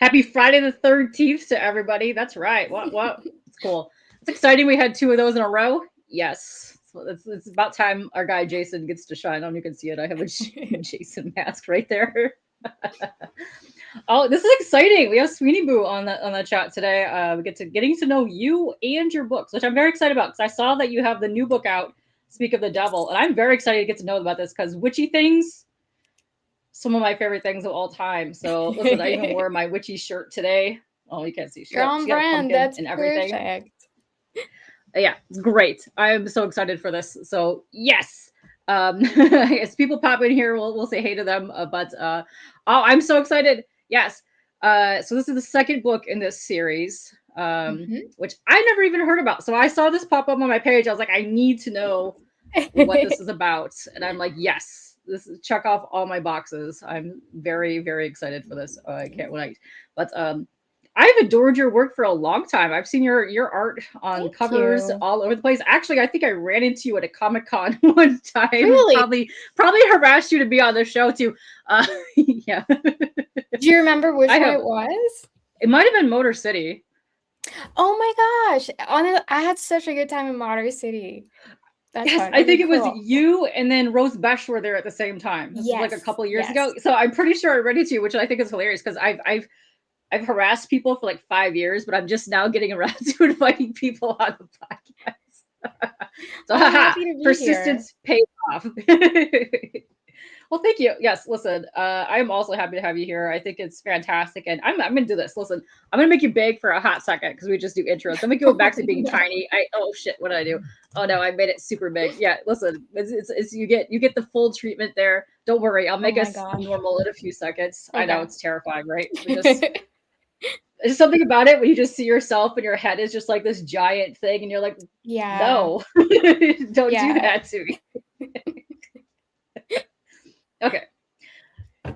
Happy Friday the 13th to everybody. That's right. What? It's cool. It's exciting. We had 2 of those in a row. Yes. So it's about time our guy Jason gets to shine on. You can see it. I have a Jason mask right there. Oh, this is exciting. We have Sweeney Boo on the chat today. We get to getting to know you and your books, which I'm very excited about because I saw that you have the new book out, Speak of the Devil, and I'm very excited to get to know about this because witchy things, some of my favorite things of all time. So listen, I even wore my witchy shirt today. Oh, you can't see. You're on She got a brand. pumpkin That's and everything. perfect. Yeah, it's great. I'm so excited for this. So yes. As people pop in here, we'll say hey to them. Oh, I'm so excited. Yes. So this is the second book in this series, which I never even heard about. So I saw this pop up on my page. I was like, I need to know what this is about, and I'm like, yes, this is check off all my boxes. I'm very, very excited for this. I can't wait. But I've adored your work for a long time. I've seen your art on Thank covers you. all over the place. Actually, I think I ran into you at a Comic-Con one time and Really? probably harassed you to be on the show too. Yeah. Do you remember which I one have. it was? It might have been Motor City. Oh my gosh. I had such a good time in Motor City. That's Yes, fun. I Okay, think it was cool. you and then Rose Besh were there at the same time. This was like a Yes. couple of years ago. Yes. So I'm pretty sure I read it to you, which I think is hilarious because I've harassed people for like 5 years, but I'm just now getting around to inviting people on the podcast. So Well, I'm haha, happy to be here. persistence pays off. Well, thank you. Yes, listen, I'm also happy to have you here. I think it's fantastic, and I'm gonna do this. Listen, I'm gonna make you beg for a hot second because we just do intros. Then we go back to being No. tiny. Oh shit, what did I do? Oh no, I made it super big. Yeah, listen, it's you get the full treatment there. Don't worry, I'll Oh make my us gosh. normal in a few seconds. I know Okay. it's terrifying, right? We just there's something about it when you just see yourself and your head is just like this giant thing, and you're like, Yeah. no, don't do Yeah. that to me. Okay,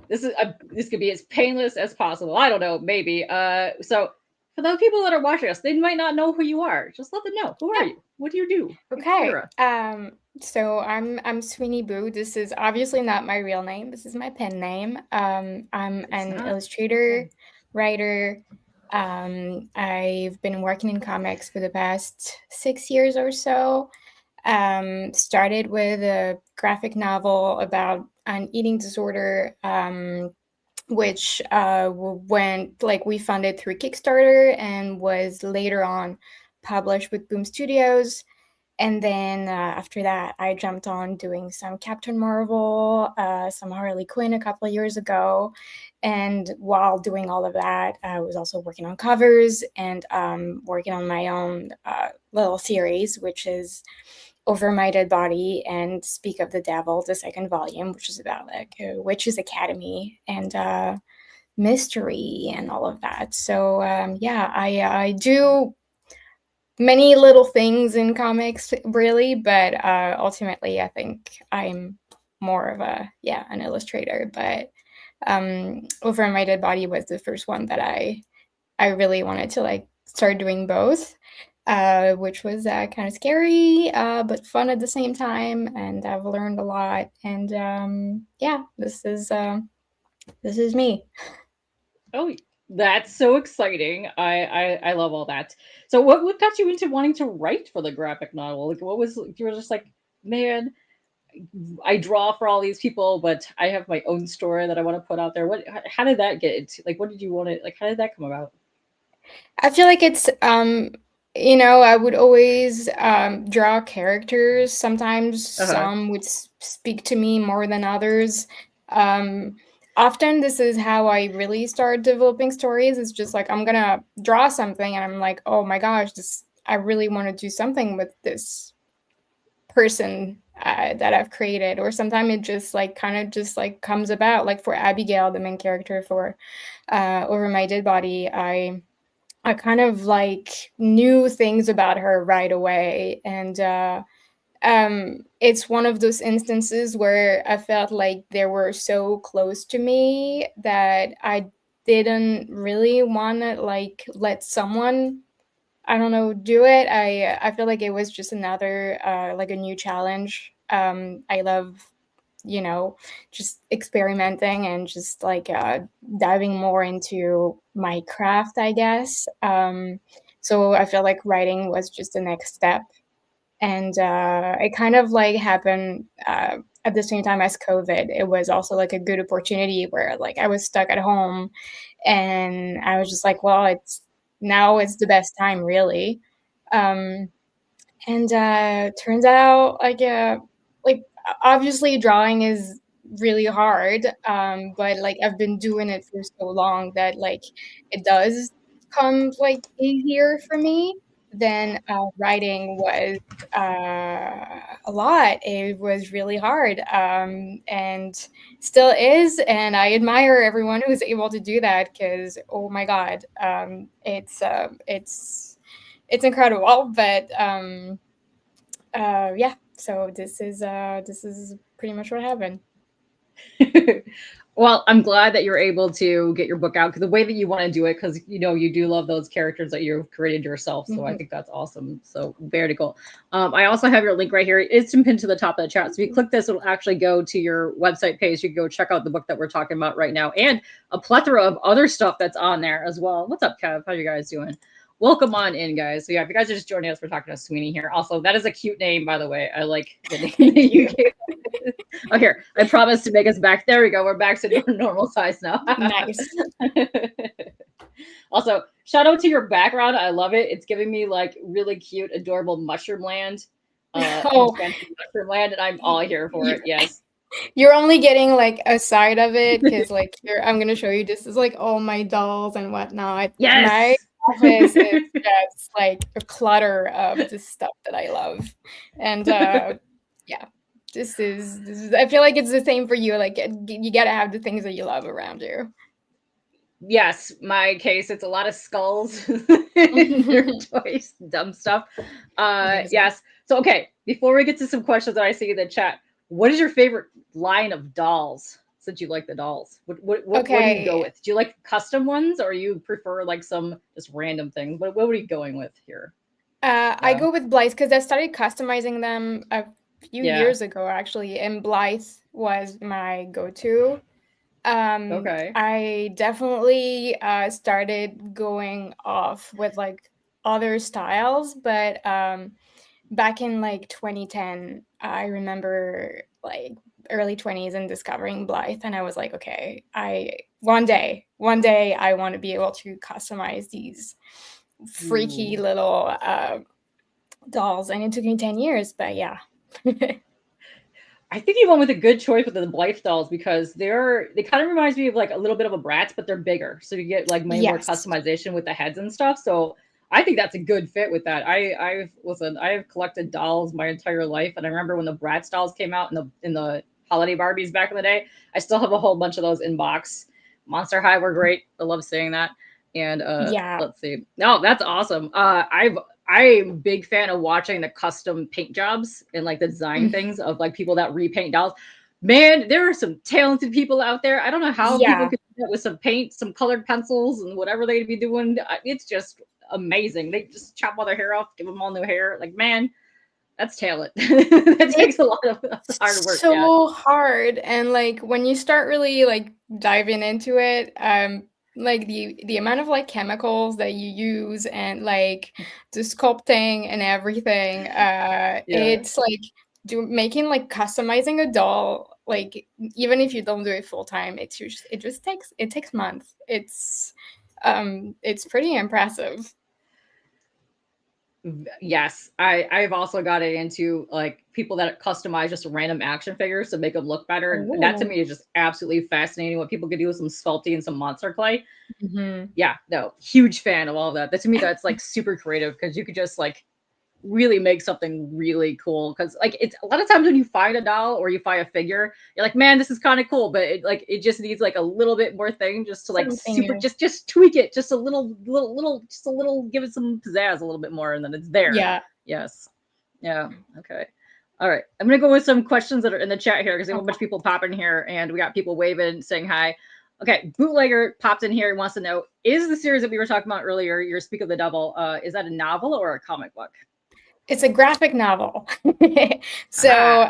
this could be as painless as possible. I don't know, maybe. So for the people that are watching us, they might not know who you are. Just let them know. Who are Yeah. you? What do you do? Okay. Etc. So I'm Sweeney Boo. This is obviously not my real name. This is my pen name. I'm It's an not. illustrator, Okay. writer. I've been working in comics for the past 6 years or so. Started with a graphic novel about an eating disorder, which went like we funded through Kickstarter and was later on published with Boom Studios. And then after that, I jumped on doing some Captain Marvel, some Harley Quinn a couple of years ago. And while doing all of that, I was also working on covers and working on my own little series, which is Over My Dead Body and Speak of the Devil, the second volume, which is about like a witch's academy and mystery and all of that. So yeah, I do many little things in comics really, but ultimately I think I'm more of an illustrator. But Over My Dead Body was the first one that I really wanted to like start doing both, which was kind of scary but fun at the same time, and I've learned a lot. And yeah, this is me. Oh, that's so exciting. I love all that. So what got you into wanting to write for the graphic novel? Like what was you were just like, man, I draw for all these people, but I have my own story that I want to put out there. How did that get into like what did you want to like how did that come about? I feel like it's I would always draw characters. Sometimes Uh-huh. some would speak to me more than others. Um, Often this is how I really start developing stories. It's just like I'm gonna draw something and I'm like, oh my gosh, this I really want to do something with this person that I've created. Or sometimes it just like kind of just like comes about. Like for Abigail, the main character for Over My Dead Body, I kind of like knew things about her right away. And it's one of those instances where I felt like they were so close to me that I didn't really want to like let someone, I don't know, do it. I feel like it was just another like a new challenge. I love you know, just experimenting and just like diving more into my craft, I guess. So I feel like writing was just the next step. And it kind of like happened at the same time as COVID. It was also like a good opportunity where like I was stuck at home and I was just like, well, it's the best time really. Um, and turns out like obviously drawing is really hard, but like I've been doing it for so long that like it does come like easier for me than writing was a lot. It was really hard, and still is, and I admire everyone who's able to do that because oh my god, it's incredible. But yeah, so this is pretty much what happened. Well, I'm glad that you're able to get your book out because the way that you want to do it, because you know you do love those characters that you've created yourself. So I think that's awesome. So very cool. I also have your link right here. It's pinned to the top of the chat. So if you click this, it'll actually go to your website page. You can go check out the book that we're talking about right now and a plethora of other stuff that's on there as well. What's up, Kev? How you guys doing? Welcome on in, guys. So yeah, if you guys are just joining us, we're talking to Sweeney here. Also, that is a cute name, by the way. I like the name that you gave. Oh, here. I promise to make us back. There we go. We're back to normal size now. Nice. Also, shout out to your background. I love it. It's giving me like really cute, adorable mushroom land. Mushroom land, and I'm all here for it. Yes. You're only getting like a side of it because like here I'm gonna show you this is like all my dolls and whatnot. Yes. My office is just like a clutter of this stuff that I love. And yeah. This is I feel like it's the same for you. Like you gotta have the things that you love around you. Yes, my case, it's a lot of skulls, toys, dumb stuff. Yes. So okay, before we get to some questions that I see in the chat, what is your favorite line of dolls? Since you like the dolls, what do you go with? Do you like custom ones, or you prefer like some just random things? What are you going with here? I go with Blythe because I started customizing them a few years ago, actually, and Blythe was my go-to. I definitely started going off with like other styles, but back in like 2010, I remember like early 20s and discovering Blythe, and I was like, okay, one day I want to be able to customize these freaky little dolls, and it took me 10 years, but yeah. I think you went with a good choice with the Blythe dolls because they kind of reminds me of like a little bit of a Bratz, but they're bigger, so you get like more customization with the heads and stuff. So I think that's a good fit with that. I've collected dolls my entire life, and I remember when the Bratz dolls came out in the holiday Barbies back in the day. I still have a whole bunch of those in box. Monster High were great. I love saying that. And let's see. No, that's awesome. I'm a big fan of watching the custom paint jobs and like the design things of like people that repaint dolls. Man, there are some talented people out there. I don't know how people could do that with some paint, some colored pencils, and whatever they'd be doing. It's just amazing. They just chop all their hair off, give them all new hair. Like, man, that's talent. That takes a lot of hard work. So hard, and like when you start really like diving into it, like the amount of like chemicals that you use and like the sculpting and everything, it's like making like customizing a doll, like even if you don't do it full time, it just takes months. It's pretty impressive. Yes, I've also got it into like people that customize just random action figures to make them look better. And that to me is just absolutely fascinating what people could do with some sculpting and some monster clay. Yeah, no, huge fan of all of that. That to me, that's like super creative because you could just like really make something really cool. Because like it's a lot of times when you find a doll or you find a figure, you're like, man, this is kind of cool, but it just needs like a little bit more thing just to like just tweak it just a little, give it some pizzazz a little bit more, and then it's there. Yes. Yeah. Okay. All right. I'm gonna go with some questions that are in the chat here because there's a bunch of people popping here, and we got people waving, saying hi. Okay, Bootlegger popped in here and wants to know, is the series that we were talking about earlier, your Speak of the Devil, is that a novel or a comic book? It's a graphic novel. So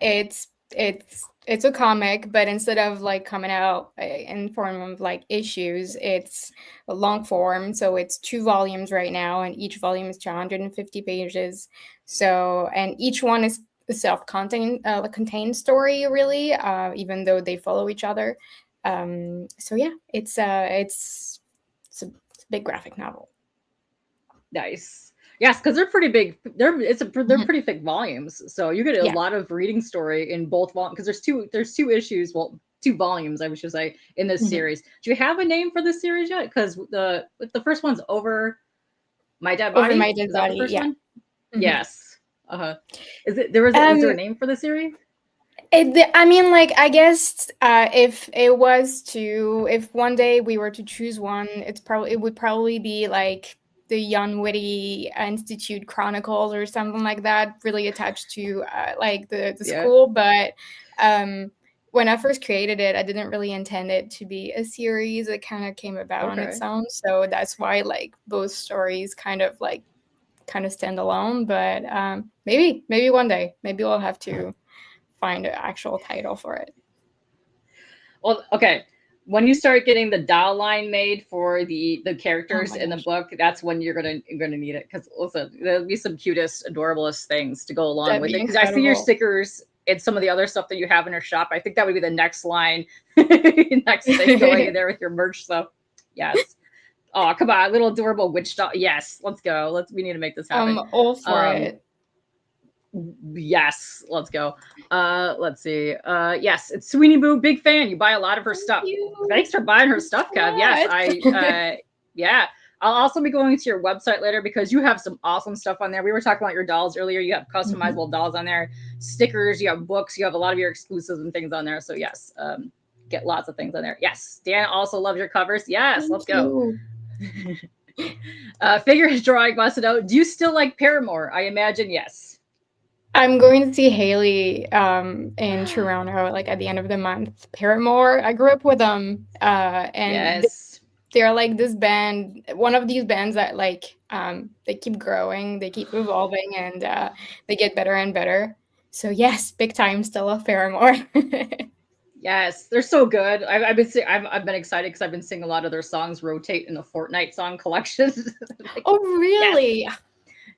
it's it's a comic, but instead of like coming out in form of like issues, it's a long form. So it's 2 volumes right now, and each volume is 250 pages. So, and each one is a contained story, really, even though they follow each other. So yeah, it's a big graphic novel. Nice. Yes, because they're pretty big. They're Mhm. pretty thick volumes, so you get a Yeah. lot of reading story in both volumes. Because there's two issues, well, 2 volumes, I should say, in this Mhm. series. Do you have a name for this series yet? Because the first one's Over My Dead Over Body. My Dead Is that the Body. first Yeah. one? Mhm. Yes. Uh-huh. Was there a Um, name for the series? I mean, like, I guess if it was to, if one day we were to choose one, it would probably be like the Younwity Institute Chronicles or something like that, really attached to like the Yeah. school. But um, when I first created it, I didn't really intend it to be a series. It kind of came about on its Okay. own, so that's why like both stories kind of stand alone. But maybe one day, maybe we'll have to find an actual title for it. Well, okay. When you start getting the doll line made for the Oh characters my in the gosh. book, that's when you're gonna need it. Because listen, there'll be some cutest, adorablest things to go along That'd with be it. Because I see your incredible. stickers and some of the other stuff that you have in your shop. I think that would be the next line, next thing going in there with your merch stuff. Yes. Oh, come on, little adorable witch doll. Yes, let's go. We need to make this happen. All for Um, it. yes, let's go. Let's see. Yes, it's Sweeney Boo, big fan. You buy a lot of her Thank stuff. you. Thanks for buying her Thank you stuff, Kev. Yes, so much. yeah. I'll also be going to your website later because you have some awesome stuff on there. We were talking about your dolls earlier. You have Mhm. customizable dolls on there, stickers, you have books, you have a lot of your exclusives and things on there. So yes, get lots of things on there. Yes, Dan also loves your covers. Yes, Thank let's go. you. Figure drawing busted out. Do you still like Paramore? I imagine yes. I'm going to see Haley in Toronto, like at the end of the month. Paramore. I grew up with them, and Yes. they're like this band, one of these bands that like they keep growing, they keep evolving, and they get better and better. So yes, big time, still love Paramore. Yes, they're so good. I've been excited because I've been seeing a lot of their songs rotate in the Fortnite song collection. Like, Oh, yes, really?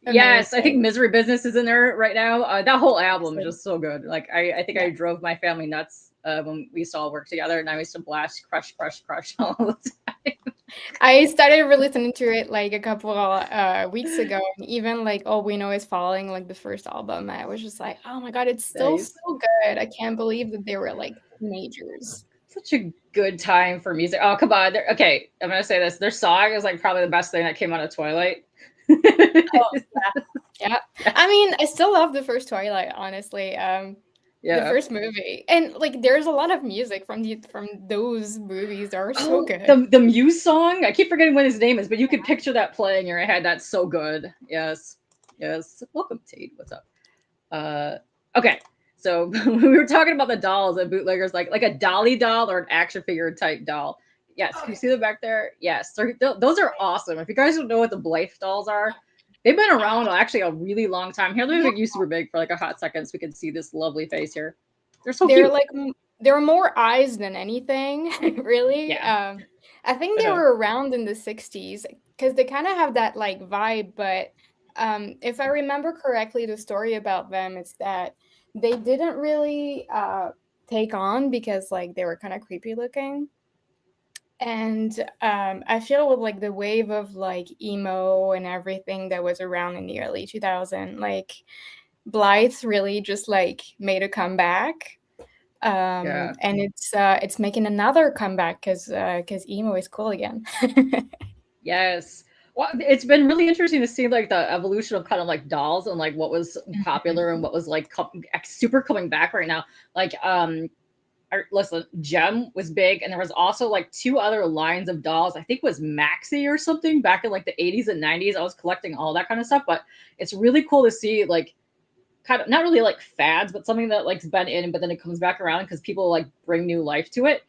yes. I think Amazing. Misery Business is in there right now. That whole album is Excellent. just so good. Like I think Yeah. I drove my family nuts when we used to all work together, and I used to blast Crush, Crush, Crush all the time. I started really listening to it like a couple weeks ago, and even like All We Know Is Falling, like the first album, I was just like, oh my god, it's still so Nice. good. I can't believe that they were like teenagers. Such a good time for music. Oh, come on. Okay, I'm gonna say this. Their song is like probably the best thing that came out of Twilight. Oh yeah, yeah. I Yes. mean, I still love the first Twilight, honestly. The Yeah. first movie, and like, there's a lot of music from those movies that are so Oh, good. the Muse song. I keep forgetting what his name is, but you could picture that playing in your head. That's so good. Yes, yes. Welcome, Tate. What's up? Uh, okay. So we were talking about the dolls and bootleggers, like a dolly doll or an action figure type doll. Yes, can you see them back there? Yes, those are awesome. If you guys don't know what the Blythe dolls are, they've been around actually a really long time. Here, let me Yeah, make you super big for like a hot second so we can see this lovely face here. They're so they're cute. like there are more eyes than anything, really. Yeah. I think they Uh-huh. were around in the 60s because they kind of have that like vibe. But if I remember correctly, the story about them is that they didn't really take on because like they were kind of creepy looking. And I feel with like the wave of like emo and everything that was around in the early 2000s, like Blythe really just like made a comeback. Yeah. And it's making another comeback because emo is cool again. Yes. Well, it's been really interesting to see like the evolution of kind of like dolls and like what was popular and what was like super coming back right now. Like listen, Gem was big, and there was also like two other lines of dolls. I think it was Maxi or something back in like the 80s and 90s. I was collecting all that kind of stuff, but it's really cool to see like kind of not really like fads, but something that like's been in, but then it comes back around because people like bring new life to it.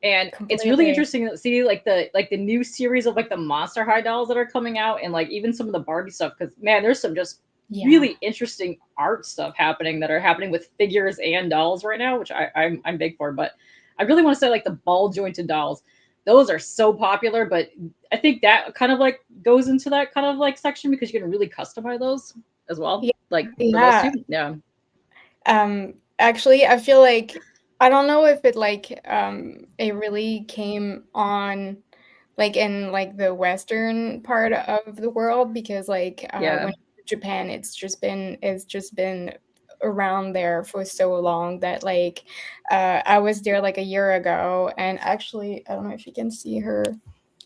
And it's really Completely. interesting to see like the new series of like the Monster High dolls that are coming out, and like even some of the Barbie stuff. Because man, there's some just really interesting art stuff happening that are happening with figures and dolls right now, which I'm big for. But I really want to say like the ball jointed dolls. Those are so popular, but I think that kind of like goes into that kind of like section because you can really customize those as well. Like for those two. Yeah. Actually, I feel like I don't know if it like it really came on like in like the western part of the world, because like when Japan, it's just been around there for so long that like I was there like a year ago, and actually I don't know if you can see her.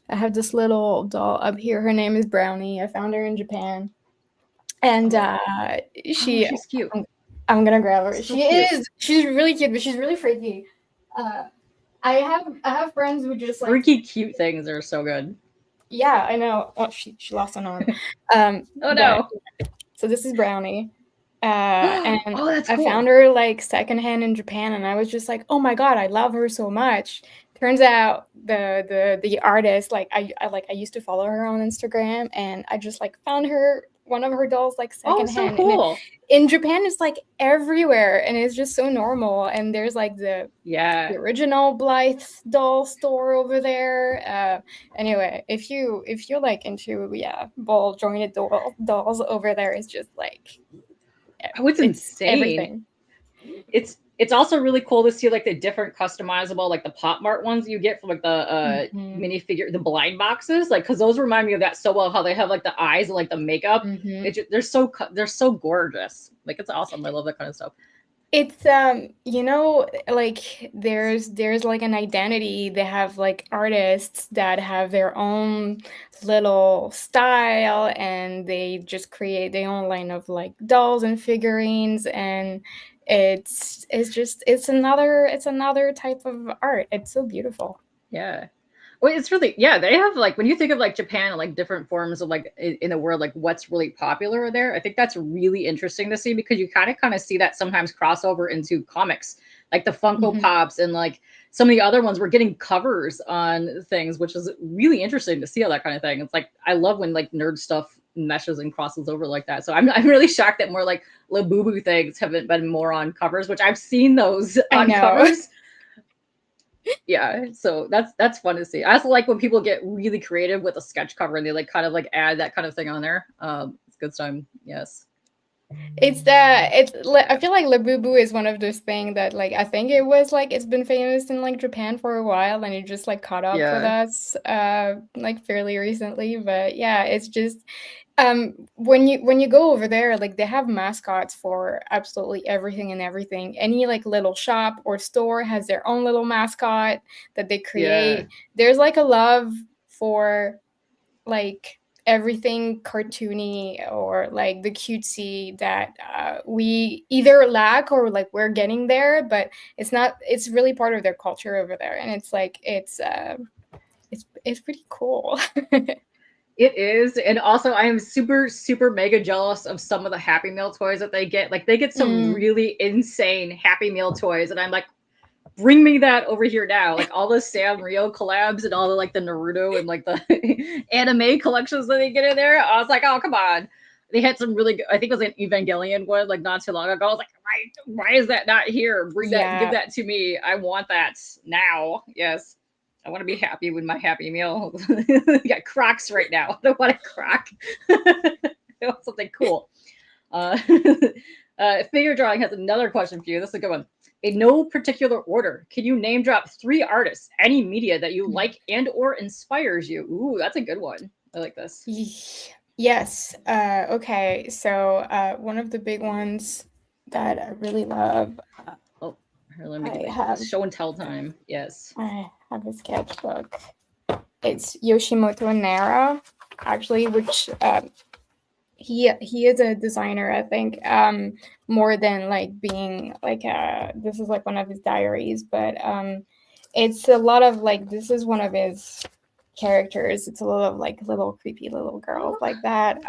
I have this little doll up here. Her name is Brownie. I found her in Japan, and she's cute. I'm gonna grab her. So cute. She's really cute, but she's really freaky. I have friends who just like freaky cute things are so good. Yeah, I know. Oh, she lost an arm. Oh no. So this is Brownie. And that's cool. I found her like secondhand in Japan, and I was just like, oh my god, I love her so much. Turns out the artist, like I used to follow her on Instagram, and I just like found one of her dolls like secondhand. So cool. In Japan, it's like everywhere, and it's just so normal. And there's like the original Blythe doll store over there. Anyway, if you're like into ball jointed dolls over there, it's just like it's insane. Everything. It's also really cool to see like the different customizable, like the Pop Mart ones you get from like the minifigure, the blind boxes, like because those remind me of that so well. How they have like the eyes and like the makeup. They're so gorgeous. Like it's awesome. I love that kind of stuff. It's you know, like there's like an identity. They have like artists that have their own little style, and they just create their own line of like dolls and figurines, and it's another type of art. It's so beautiful. Yeah. Well, it's really, they have like, when you think of like Japan and like different forms of like in the world, like what's really popular there, I think that's really interesting to see because you kind of see that sometimes crossover into comics, like the Funko Pops and like some of the other ones. We're getting covers on things, which is really interesting to see all that kind of thing. It's like, I love when like nerd stuff meshes and crosses over like that. So I'm really shocked that more like Labubu things haven't been more on covers, which I've seen those on covers. Yeah, so that's fun to see. I also like when people get really creative with a sketch cover and they like kind of like add that kind of thing on there. It's good time. Yes. I feel like Labubu is one of those things that like I think it was like it's been famous in like Japan for a while, and it just like caught up with us like fairly recently. But yeah, it's just when you go over there, like they have mascots for absolutely everything and everything. Any like little shop or store has their own little mascot that they create. There's like a love for like everything cartoony or like the cutesy that we either lack or like we're getting there, but it's really part of their culture over there, and it's like it's pretty cool. It is. And also I am super, super mega jealous of some of the Happy Meal toys that they get. Like they get some really insane Happy Meal toys. And I'm like, bring me that over here now. Like all the Sanrio collabs and all the like the Naruto and like the anime collections that they get in there. I was like, oh, come on. They had some really good, I think it was an Evangelion one like not too long ago. I was like, why is that not here? Bring that, give that to me. I want that now. Yes. I want to be happy with my Happy Meal. I got Crocs right now. I don't want a Croc. I want something cool. Figure Drawing has another question for you. This is a good one. In no particular order, can you name drop 3 artists, any media that you like and or inspires you? Ooh, that's a good one. I like this. Yes. Okay. So one of the big ones that I really love. Let me have show and tell time. Yes. I have a sketchbook. It's Yoshimoto Nara, actually, which he is a designer, I think, more than like being like this is like one of his diaries, but it's a lot of like this is one of his characters. It's a lot of like little creepy little girls like that.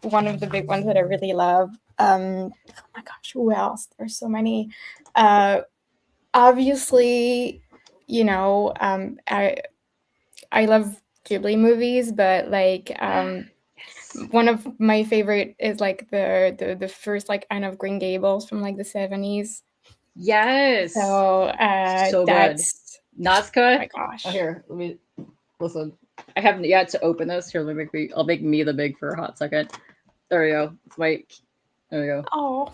One of the big ones that I really love. Oh my gosh, who else? There's so many. Obviously, you know, I love Ghibli movies, but like Yes. One of my favorite is like the first like Anne of Green Gables from like the 70s. Yes. So So good. that's Nazca. my Oh, gosh. here, let me listen. I haven't yet to open this. Here, let me I'll make me the big for a hot second. There we go. It's my. There we go. Oh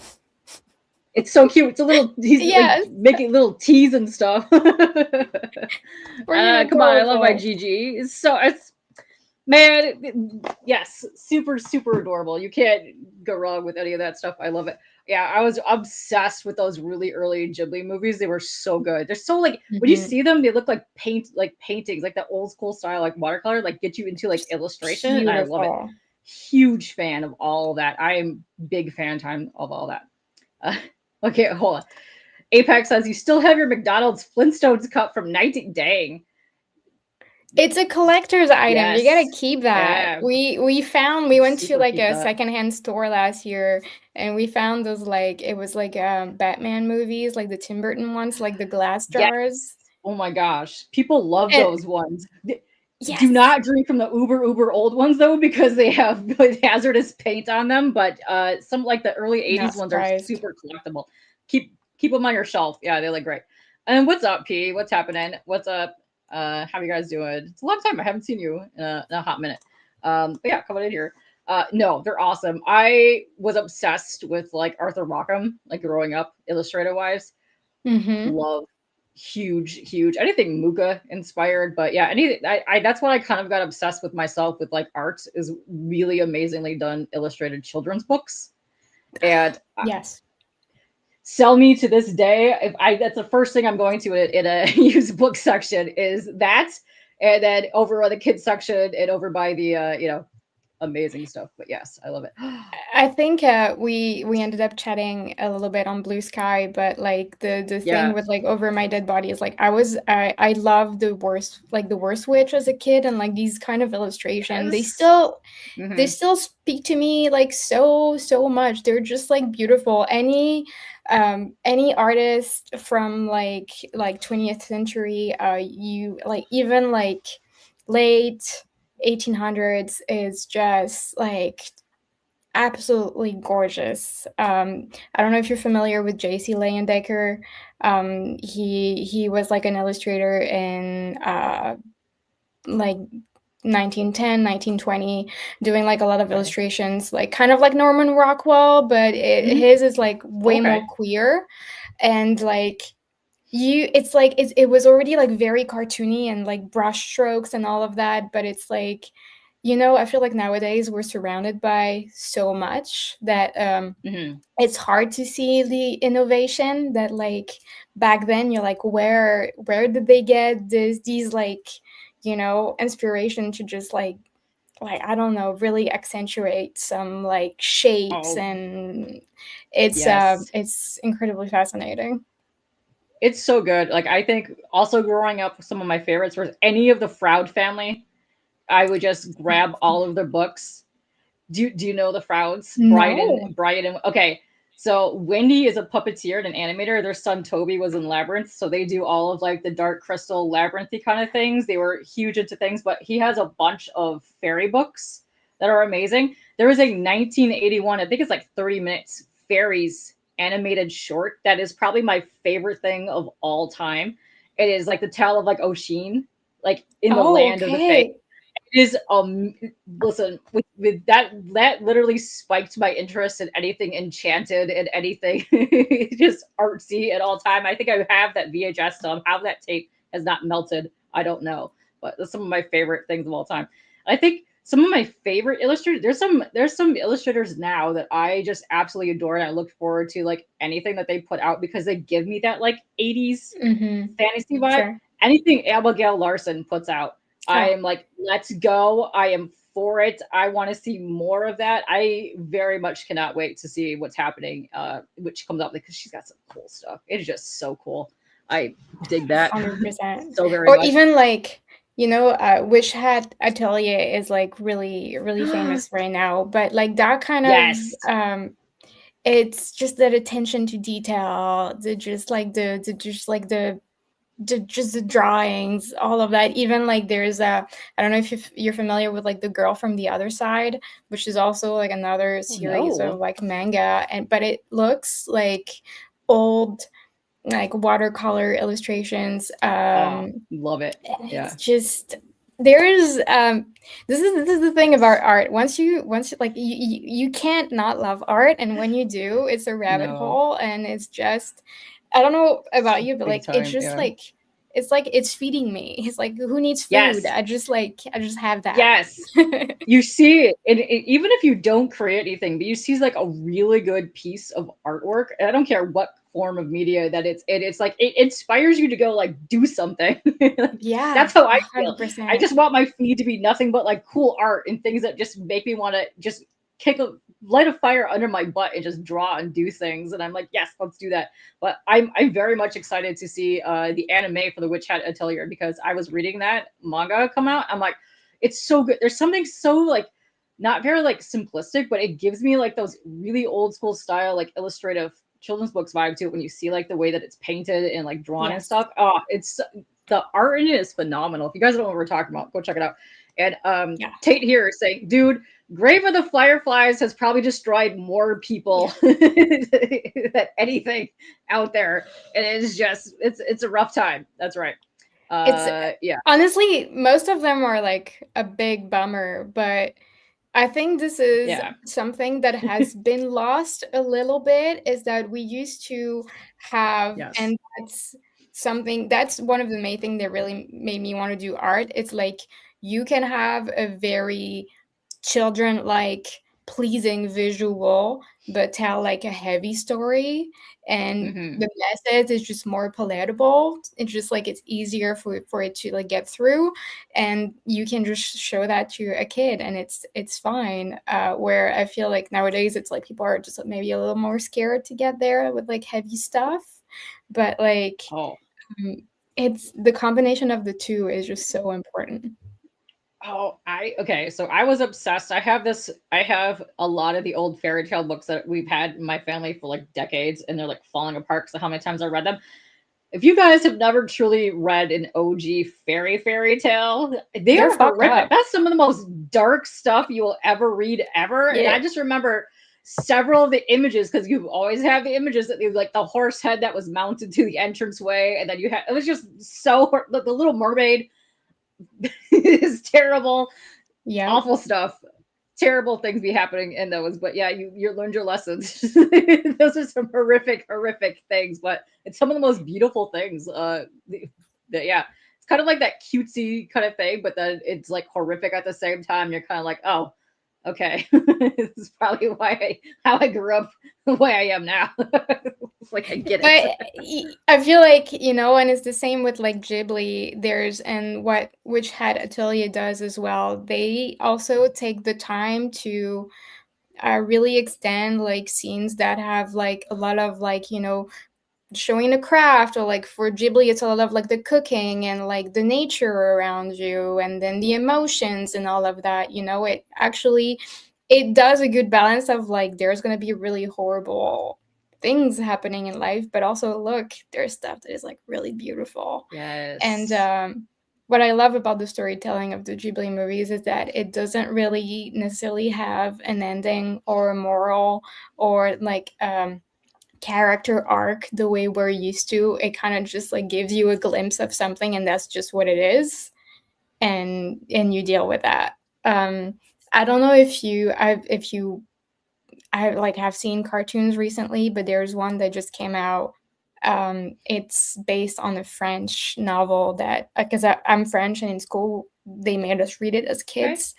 It's so cute. It's a little. He's like yes, making little teas and stuff. freaking Come on, I love my adorable. GG. It's man. Yes, super super adorable. You can't go wrong with any of that stuff. I love it. Yeah, I was obsessed with those really early Ghibli movies. They were so good. They're so like when you Mhm. see them, they look like paintings, like that old school style, like watercolor, like get you into like illustration, and I love it. Beautiful. Huge fan of all of that. I am big fan time of all that. Uh, okay, hold on. Apex says you still have your McDonald's Flintstones cup from 19. Dang. It's a collector's item. You gotta Yes. keep that. Yeah. We went to Super like keep a that. secondhand store last year and we found those like it was like Batman movies, like the Tim Burton ones, like the glass Yes. jars. Oh my gosh. People love And those ones. Do yes, not drink from the uber old ones though, because they have hazardous paint on them. But some like the early not 80s ones are surprised. super collectible. Keep them on your shelf. Yeah, they look great. And what's up, P? What's happening? What's up? How you guys doing? It's a long time. I haven't seen you in a hot minute. But yeah, coming in here. No, they're awesome. I was obsessed with like Arthur Rackham, like growing up, illustrator wise. Mm-hmm. Love huge anything Muka inspired, but yeah, anything I that's what I kind of got obsessed with myself with like art is really amazingly done illustrated children's books. And Yes. sell me to this day. If I That's the first thing I'm going to in a used book section is that, and then over on the kids section and over by the amazing stuff. But yes, I love it. I think we ended up chatting a little bit on Blue Sky, but like the thing Yeah. with like Over My Dead Body is like I loved the worst witch as a kid and like these kind of illustration. Yes. They Hmm. still speak to me like so much. They're just like beautiful. Any artist from like 20th century, you like even like late 1800s is just like absolutely gorgeous. I don't know if you're familiar with J.C. Leyendecker. He was like an illustrator in like 1910, 1920, doing like a lot of Okay. illustrations, like kind of like Norman Rockwell, but Hmm. his is like way Okay. more queer and like it's like it was already like very cartoony and like brush strokes and all of that, but it's like I feel like nowadays we're surrounded by so much that Hmm. it's hard to see the innovation that like back then you're like where did they get these like inspiration to just like I don't know, really accentuate some like shapes, Oh, and yes. it's incredibly fascinating. It's so good. Like I think also growing up, some of my favorites was any of the Froud family. I would just grab all of their books. Do you know the Frouds? No. Brian and okay. So Wendy is a puppeteer and an animator. Their son Toby was in Labyrinth, so they do all of like the Dark Crystal labyrinthy kind of things. They were huge into things, but he has a bunch of fairy books that are amazing. There was a 1981, I think it's like 30 minutes fairies animated short that is probably my favorite thing of all time. It is like the tale of like Oshin, like in the Oh, land of the Fae. okay. It is listen with that literally spiked my interest in anything enchanted and anything just artsy at all time. I think I have that VHS still. How that tape has not melted, I don't know. But that's some of my favorite things of all time. I think some of my favorite illustrators. There's some illustrators now that I just absolutely adore, and I look forward to like anything that they put out because they give me that like 80s Mm-hmm. fantasy vibe. Sure. Anything Abigail Larson puts out, I Oh, am like, let's go. I am for it. I want to see more of that. I very much cannot wait to see what's happening, which comes up because she's got some cool stuff. It is just so cool. I dig that 100%. so very Or much. even like, Wish Hat Atelier is like really, really famous right now. But like that kind of Yes. it's just that attention to detail, the just like the just the drawings, all of that. Even like there's a, I don't know if you're familiar with like The Girl from the Other Side, which is also like another series of No. like manga, but it looks like old like watercolor illustrations. Love it. And Yeah. it's just, there's this is the thing about art. Once you like you can't not love art, and when you do, it's a rabbit No. hole, and it's just, I don't know about you, but Big like it's time. just Yeah. like it's feeding me. It's like, who needs food? Yes. I just have that. Yes. You see it, and even if you don't create anything, but you see like a really good piece of artwork, and I don't care what form of media that it's like it inspires you to go like do something. Yeah, That's how I feel. 100%. I just want my feed to be nothing but like cool art and things that just make me want to just light a fire under my butt and just draw and do things. And I'm like, yes, let's do that. But I'm very much excited to see the anime for the Witch Hat Atelier, because I was reading that manga come out. I'm like, it's so good. There's something so like not very like simplistic, but it gives me like those really old school style like illustrative children's books vibe to it when you see like the way that it's painted and like drawn and Yes. stuff. Oh, it's the art in it is phenomenal. If you guys don't know what we're talking about, go check it out. And Yeah. Tate here is saying, dude, Grave of the Fireflies has probably destroyed more people than anything out there. And it's just it's a rough time. That's right. It's Yeah. honestly, most of them are like a big bummer, but I think this is Yeah. something that has been lost a little bit, is that we used to have, Yes. and that's one of the main things that really made me want to do art. It's like you can have a very children-like pleasing visual, but tell like a heavy story, and the message is just more palatable. It's just like it's easier for it to like get through, and you can just show that to a kid, and it's fine. Where I feel like nowadays it's like people are just maybe a little more scared to get there with like heavy stuff, but like it's the combination of the two is just so important. Oh, okay. So I was obsessed. I have a lot of the old fairy tale books that we've had in my family for like decades, and they're like falling apart because of how many times I read them. If you guys have never truly read an OG fairy tale, they They're are fucked horrific. up. That's some of the most dark stuff you will ever read ever. And I Yeah. just remember several of the images, because you always have the images that like the horse head that was mounted to the entranceway, and then you had it was just so the Little Mermaid is terrible, Yeah. awful stuff. Terrible things be happening in those, but yeah, you learned your lessons. Those are some horrific things, but it's some of the most beautiful things. Yeah, it's kind of like that cutesy kind of thing, but then it's like horrific at the same time. You're kind of like, oh, okay, this is probably how I grew up the way I am now. It's like I get it. But I feel like, and it's the same with like Ghibli. And what Witch Hat Atelier does as well. They also take the time to really extend like scenes that have like a lot of like, showing the craft, or like for Ghibli, it's a lot of like the cooking and like the nature around you, and then the emotions and all of that. It does a good balance of like there's going to be really horrible things happening in life, but also look, there's stuff that is like really beautiful. Yes. And what I love about the storytelling of the Ghibli movies is that it doesn't really necessarily have an ending or a moral or like character arc the way we're used to. It kind of just like gives you a glimpse of something, and that's just what it is, and you deal with that. I don't know if I like have seen cartoons recently, but there's one that just came out. It's based on a French novel that, because I'm French, and in school they made us read it as kids.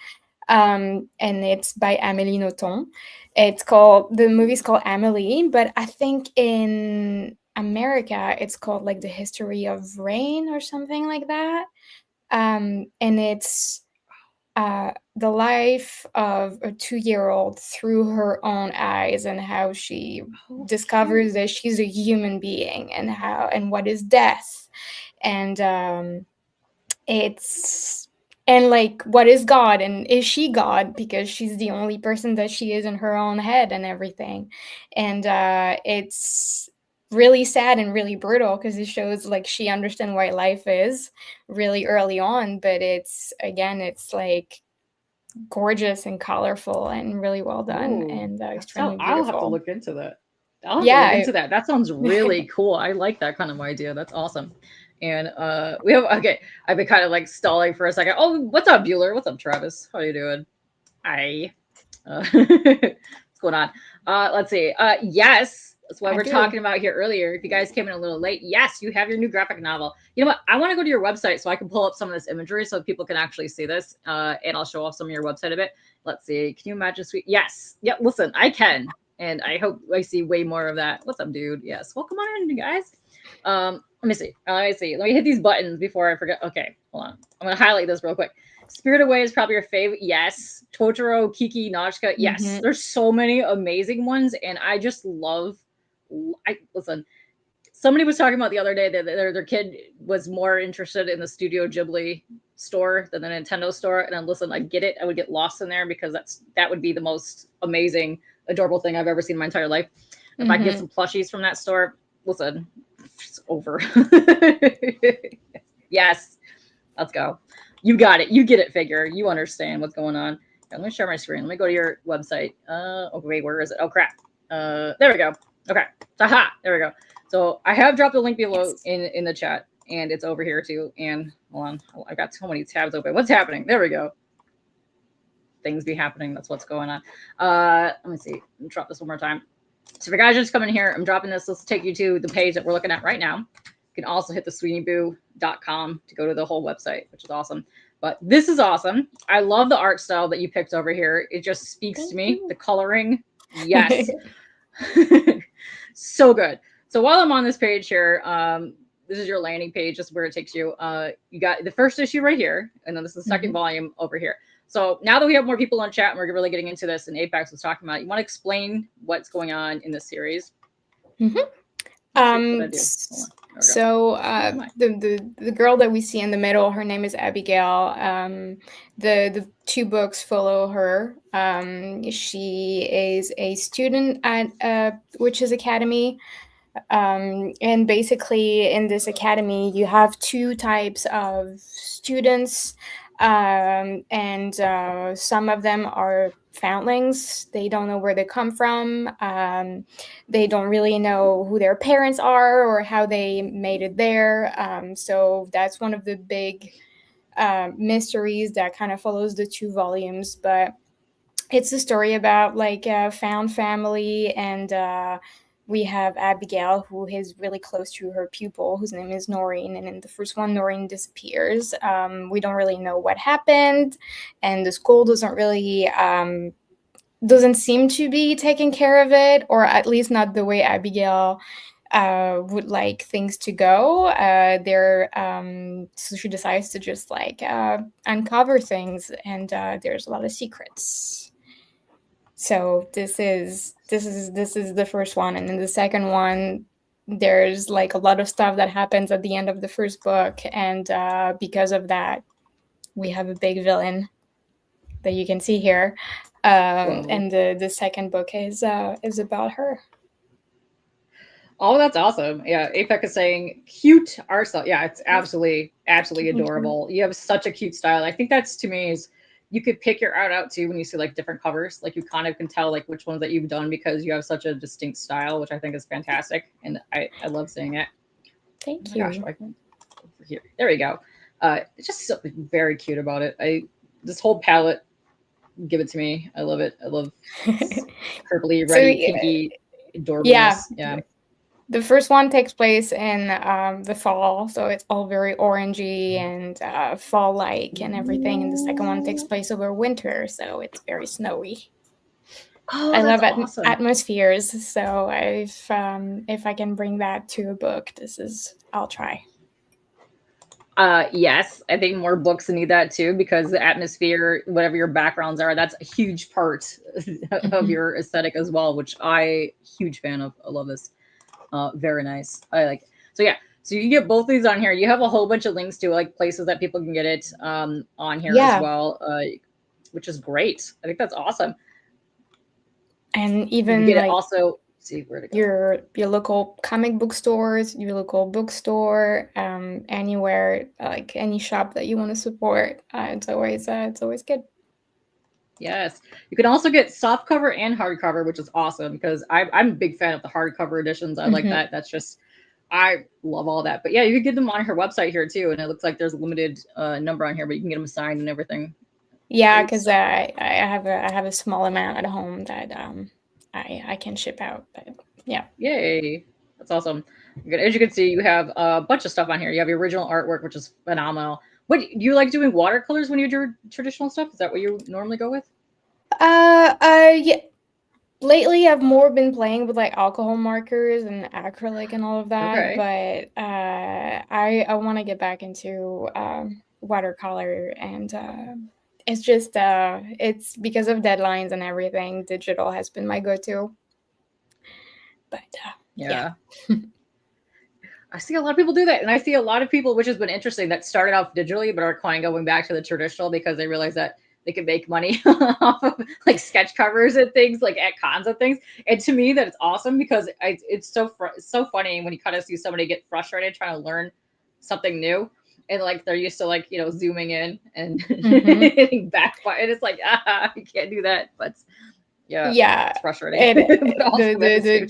And it's by Amélie Nothomb. The movie's called Amélie, but I think in America it's called like The History of Rain or something like that. And it's the life of a 2-year-old through her own eyes, and how she discovers that she's a human being, and what is death, and like what is God, and is she God because she's the only person that she is in her own head and everything. And it's really sad and really brutal because it shows like she understands what life is really early on, but it's like gorgeous and colorful and really well done Ooh, and that extremely I'll have to beautiful. look into that. I'll have to look Yeah. into that. That sounds really cool. I like that kind of idea. That's awesome. And we have okay. I've been kind of like stalling for a second. Oh, what's up, Bueller? What's up, Travis? How you doing? Hi. What's going on? Let's see. Yes, that's what I we're do. talking about here earlier. If you guys came in a little late, yes, you have your new graphic novel. You know what? I want to go to your website so I can pull up some of this imagery so people can actually see this. And I'll show off some of your website a bit. Let's see. Can you imagine sweet? Yes. Yep. Listen, I can. And I hope I see way more of that. What's up, dude? Yes. Welcome on in, you guys. Let me see. Let me see. Let me hit these buttons before I forget. Okay, hold on. I'm gonna highlight this real quick. Spirit Away is probably your favorite. Yes. Totoro, Kiki, Nausicaa. Yes. Mm-hmm. There's so many amazing ones, and I just love. I listen. Somebody was talking about the other day that their kid was more interested in the Studio Ghibli store than the Nintendo store. And listen, I get it. I would get lost in there because that would be the most amazing, adorable thing I've ever seen in my entire life. If I could get some plushies from that store, listen, it's over. Yes, let's go. You got it. You get it, figure. You understand what's going on. Let me share my screen. Let me go to your website. Okay, wait, where is it? Oh, crap. There we go. Okay. Aha, there we go. So I have dropped the link below in the chat, and it's over here too. And hold on, I've got so many tabs open. What's happening? There we go. Things be happening. That's what's going on. Let me see. Let me drop this one more time. So if you guys just come in here, I'm dropping this. Let's take you to the page that we're looking at right now. You can also hit the SweeneyBoo.com to go to the whole website, which is awesome. But this is awesome. I love the art style that you picked over here. It just speaks to me. The coloring, yes. So good. So while I'm on this page here, this is your landing page. This is where it takes you. You got the first issue right here, and then this is the second volume over here. So now that we have more people on chat and we're really getting into this, and Apex was talking about it, you want to explain what's going on in this series? So the girl that we see in the middle, her name is Abigail. The two books follow her. She is a student at Witches Academy. And basically in this academy, you have two types of students. And some of them are foundlings. They don't know where they come from. They don't really know who their parents are or how they made it there. So that's one of the big mysteries that kind of follows the two volumes. But it's a story about like a found family, and we have Abigail, who is really close to her pupil, whose name is Noreen. And in the first one, Noreen disappears. We don't really know what happened, and the school doesn't seem to be taking care of it, or at least not the way Abigail would like things to go. So she decides to just like uncover things, and there's a lot of secrets. So this is the first one, and in the second one, there's like a lot of stuff that happens at the end of the first book, and because of that, we have a big villain that you can see here, and the second book is about her. Oh, that's awesome. Yeah, Apex is saying cute art style. Yeah, it's absolutely adorable. You have such a cute style. I think that's, to me, is you could pick your art out too when you see like different covers. Like you kind of can tell like which ones that you've done because you have such a distinct style, which I think is fantastic. And I love seeing it. Thank you. Gosh, over here. There we go. It's just something very cute about it. This whole palette, give it to me. I love it. I love purpley, reddy, pinky, adorableness. Yeah. The first one takes place in the fall, so it's all very orangey and fall-like and everything. And the second one takes place over winter, so it's very snowy. Oh, I love awesome. atmospheres, so if I can bring that to a book, I'll try. Yes, I think more books need that too, because the atmosphere, whatever your backgrounds are, that's a huge part of your aesthetic as well, which huge fan of. I love this. Very nice. I like it. So yeah, so you can get both these on here. You have a whole bunch of links to like places that people can get it on here as well, which is great. I think that's awesome. And even you get it also. see where to go. Your local comic book stores, your local bookstore, anywhere, like any shop that you want to support. It's always good. Yes. You can also get soft cover and hardcover, which is awesome because I'm a big fan of the hardcover editions. I like Hmm. that. That's just, I love all that. But yeah, you can get them on her website here too. And it looks like there's a limited number on here, but you can get them signed and everything. Yeah, Great because stuff. I have a small amount at home that I can ship out. But yeah. Yay. That's awesome. As you can see, you have a bunch of stuff on here. You have your original artwork, which is phenomenal. What do you like doing watercolors when you do traditional stuff? Is that what you normally go with? Yeah. Lately, I've more been playing with like alcohol markers and acrylic and all of that, Okay. but I want to get back into watercolor, and it's just it's because of deadlines and everything. Digital has been my go-to, but yeah. Yeah. I see a lot of people do that. And I see a lot of people, which has been interesting, that started off digitally but are kind of going back to the traditional because they realize that they can make money off of like sketch covers and things like at cons and things. And to me, that it's awesome because it's so funny when you kind of see somebody get frustrated trying to learn something new. And like they're used to like, zooming in and Hmm. hitting backfire. And it's like, you can't do that. But yeah, Yeah, it's frustrating. it But the awesome at the same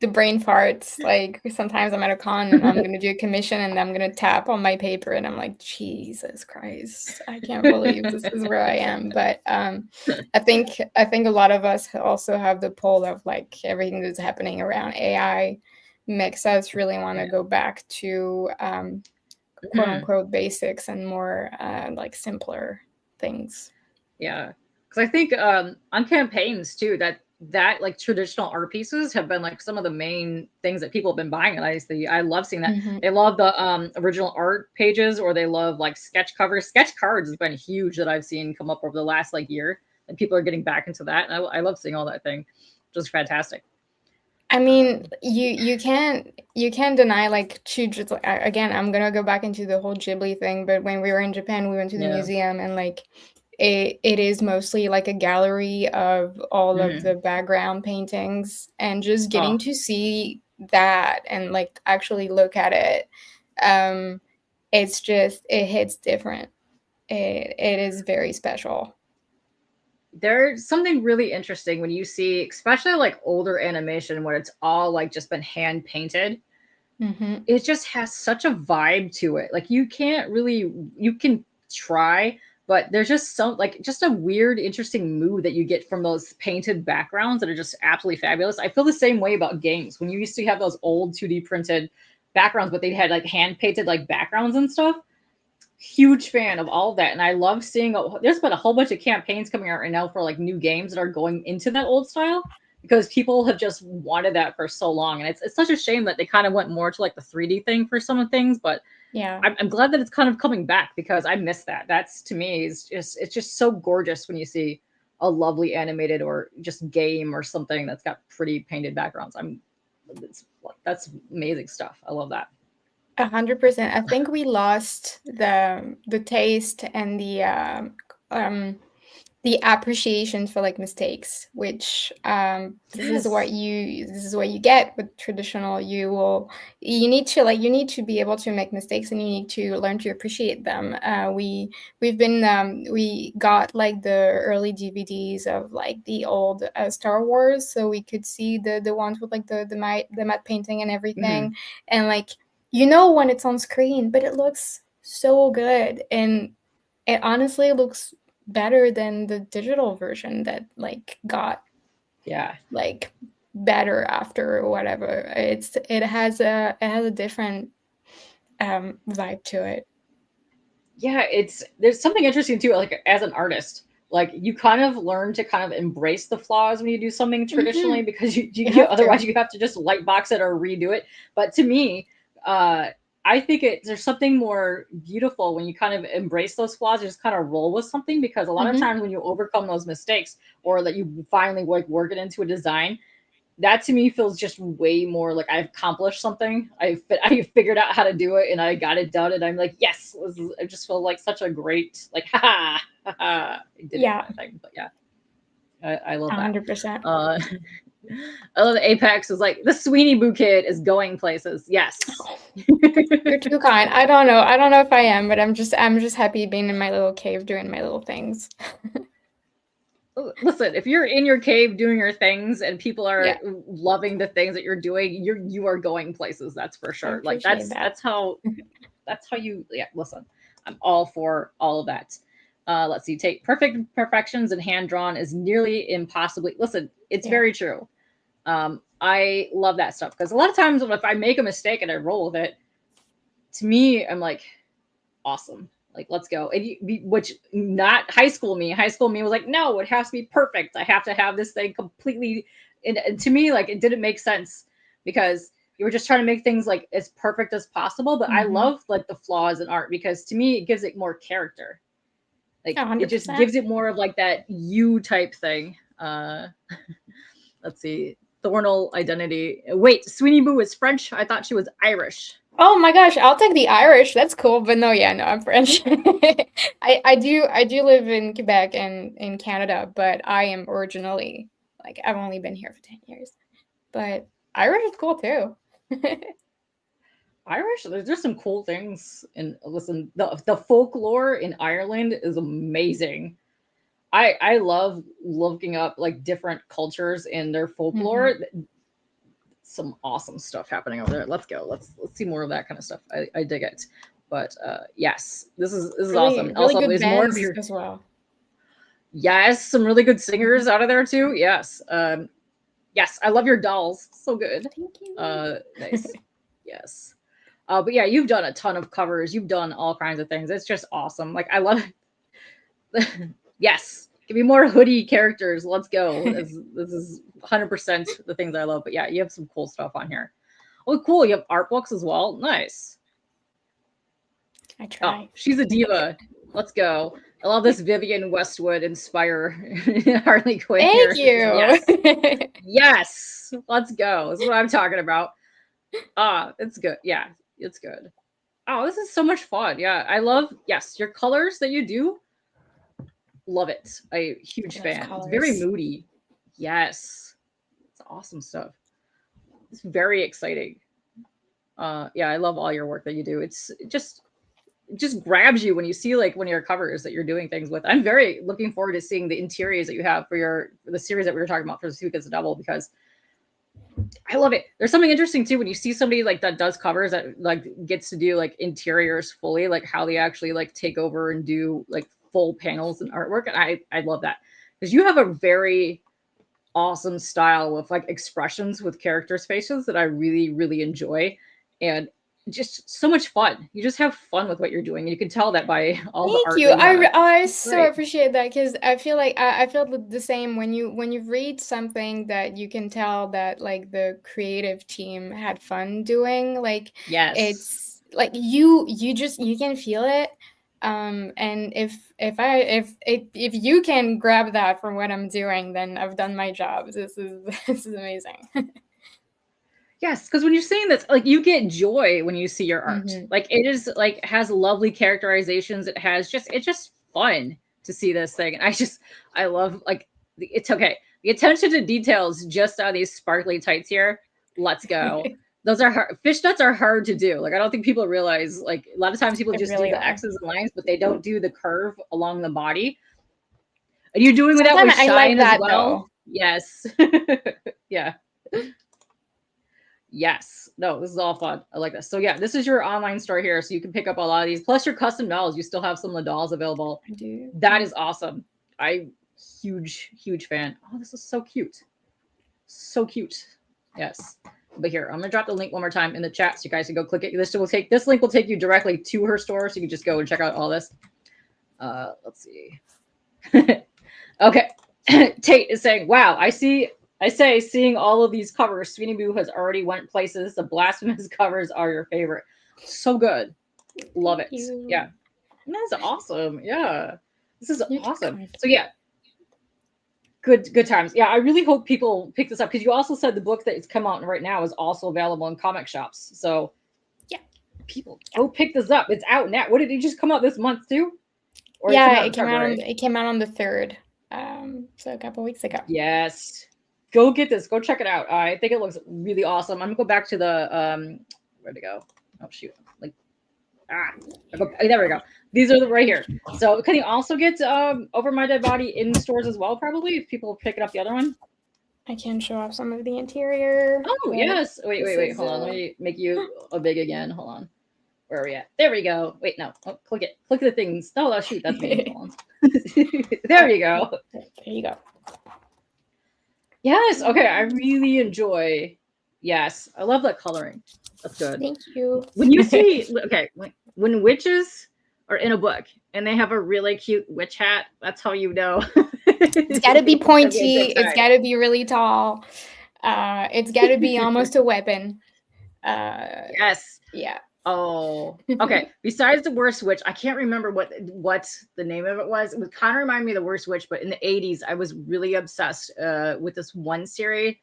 the brain farts. Like sometimes I'm at a con and I'm gonna do a commission and I'm gonna tap on my paper and I'm like, Jesus Christ, I can't believe this is where I am. But I think a lot of us also have the pull of like everything that's happening around AI makes us really want to Yeah. go back to quote Mhm. unquote basics and more like simpler things. Yeah, because I think on campaigns too that like traditional art pieces have been like some of the main things that people have been buying. And I love seeing that. Hmm. They love the original art pages, or they love like sketch covers. Sketch cards has been huge that I've seen come up over the last like year, and people are getting back into that. And I love seeing all that thing, which is fantastic. I mean, Um, you can't deny like again. I'm gonna go back into the whole Ghibli thing, but when we were in Japan, we went to the yeah. museum and like it is mostly like a gallery of all of Mhm. the background paintings and just Oh, getting to see that and like actually look at it. Um, it's just it hits different. It is very special. there's something really interesting when you see, especially like older animation, where it's all like just been hand painted. Hmm. It just has such a vibe to it. Like you can't really, you can try, but there's just some like just a weird, interesting mood that you get from those painted backgrounds that are just absolutely fabulous. I feel the same way about games. When you used to have those old 2D printed backgrounds, but they had like hand painted like backgrounds and stuff. Huge fan of all of that, and I love seeing. There's been a whole bunch of campaigns coming out right now for like new games that are going into that old style because people have just wanted that for so long, and it's such a shame that they kind of went more to like the 3D thing for some of things. But Yeah. I'm glad that it's kind of coming back because I miss that. That's to me is just it's just so gorgeous when you see a lovely animated or just game or something that's got pretty painted backgrounds. It's, that's amazing stuff. I love that. 100%. I think we lost the taste and um the appreciation for like mistakes, which Yes. this is what you get with traditional. You need to be able to make mistakes and you need to learn to appreciate them. We got like the early DVDs of like the old Star Wars, so we could see the ones with like the matte painting and Hmm. everything, and like when it's on screen, but it looks so good, and it honestly looks better than the digital version that like got Yeah. like better after or whatever. It has a different vibe to it. Yeah, it's there's something interesting too, like as an artist. Like you kind of learn to kind of embrace the flaws when you do something Hmm. traditionally because You have to. otherwise you have to just light box it or redo it. But to me, uh I think there's something more beautiful when you kind of embrace those flaws, you just kind of roll with something because a lot of Hmm. times when you overcome those mistakes or that you finally like work it into a design, that to me feels just way more like I've accomplished something. I figured out how to do it and I got it done and I'm like, yes, I just feel like such a great like ha ha, I did it Yeah, kind of thing. But yeah, I love that. 100%. Uh, I love the Apex is like the Sweeney Boo kid is going places. Yes. You're too kind. I don't know. I don't know if I am, but I'm just happy being in my little cave doing my little things. Listen, if you're in your cave doing your things and people are Yeah. loving the things that you're doing, you are going places. That's for sure. Like that's how you listen. I'm all for all of that. Let's see. Take perfect perfections and hand drawn is nearly impossibly. Listen, it's very true. I love that stuff because a lot of times if I make a mistake and I roll with it, to me, I'm like, awesome. Like, let's go. Which not high school me. High school me was like, no, it has to be perfect. I have to have this thing completely. And to me, like, it didn't make sense because you were just trying to make things like as perfect as possible. But I love like the flaws in art because to me, it gives it more character. Like 100%. It just gives it more of like that you type thing. Let's see. Thornal identity. Wait, Sweeney Boo is French. I thought she was Irish. Oh my gosh, I'll take the Irish. That's cool. But no, I'm French. I do live in Quebec and in Canada, but I am originally like I've only been here for 10 years. But Irish is cool too. Irish, there's just some cool things. And listen, the folklore in Ireland is amazing. I love looking up like different cultures and their folklore. Some awesome stuff happening over there. Let's go. Let's see more of that kind of stuff. I dig it. But yes, this is really, awesome. Really also, there's more of your as well. Yes, some really good singers out of there too. Yes. Yes, I love your dolls. So good. Thank you. Nice. Yes. But yeah, you've done a ton of covers. You've done all kinds of things. It's just awesome. Like I love it. Yes. Give me more hoodie characters. Let's go. This is 100% the things I love. But yeah, you have some cool stuff on here. Oh, cool. You have art books as well. Nice. I try. Oh, she's a diva. Let's go. I love this Vivienne Westwood inspire Harley Quinn. Thank you. Yes. Yes. Let's go. That's what I'm talking about. It's good. Yeah, it's good. Oh, this is so much fun. Yeah, I love, yes, your colors that you do. Love it. Huge fan. Colors. It's very moody. Yes. It's awesome stuff. It's very exciting. Yeah, I love all your work that you do. It just grabs you when you see like one of your covers that you're doing things with. I'm very looking forward to seeing the interiors that you have for the series that we were talking about for the Who Gets the Devil, because I love it. There's something interesting too when you see somebody like that does covers that like gets to do like interiors fully, like how they actually like take over and do like full panels and artwork. And I love that because you have a very awesome style with like expressions with characters' faces that I really, really enjoy. And just so much fun. You just have fun with what you're doing. You can tell that by all the art. Thank you. I so appreciate that because I feel like I feel the same when you read something that you can tell that like the creative team had fun doing. Like yes, it's like you can feel it. And if you can grab that from what I'm doing, then I've done my job. This is amazing. Yes, because when you're saying this, like you get joy when you see your art. Like it is like has lovely characterizations. It's just fun to see this thing. And I love like it's okay. The attention to details just on these sparkly tights here. Let's go. Those are hard. Fishnets are hard to do. Like I don't think people realize. Like a lot of times people just really do the X's and lines, but they don't do the curve along the body. Are you doing that with shine like that, as well? Though. Yes. Yeah. Yes. No, this is all fun. I like this. So yeah, this is your online store here. So you can pick up a lot of these. Plus your custom dolls. You still have some of the dolls available. I do. That is awesome. Huge fan. Oh, this is so cute. So cute. Yes. But here, I'm gonna drop the link one more time in the chat so you guys can go click it. This link will take you directly to her store, so you can just go and check out all this. Let's see. Okay. Tate is saying, wow, I say, seeing all of these covers, Sweeney Boo has already went places. The blasphemous covers are your favorite. So good. Love it. Yeah. That's awesome. Yeah. This is awesome. So yeah. Good times. Yeah, I really hope people pick this up because you also said the book that it's come out right now is also available in comic shops. So yeah, people go pick this up. It's out now. What did it just come out this month too? Or yeah, it came out on the 3rd. So a couple weeks ago. Yes. go get this. Go check it out. I think it looks really awesome. I'm gonna go back to the where'd it go? Oh shoot! Like there we go. These are right here. So can you also get Over My Dead Body in stores as well? Probably if people are picking up the other one. I can show off some of the interior. Oh yes. Wait. Hold on. Let me make you a big again. Hold on. Where are we at? There we go. Wait, no. Oh, click it. Click the things. Oh shoot, that's me. Hold on. There you go. There you go. Yes. Okay. I really enjoy. Yes, I love that coloring. That's good. Thank you. When you see, okay, when witches are in a book and they have a really cute witch hat, that's how you know. It's got to be pointy. It's got to be really tall. It's got to be almost a weapon. Yes. Yeah. Oh, okay. Besides the worst witch, I can't remember what the name of it was. It would kind of remind me of the worst witch, but in the 80s, I was really obsessed with this one series.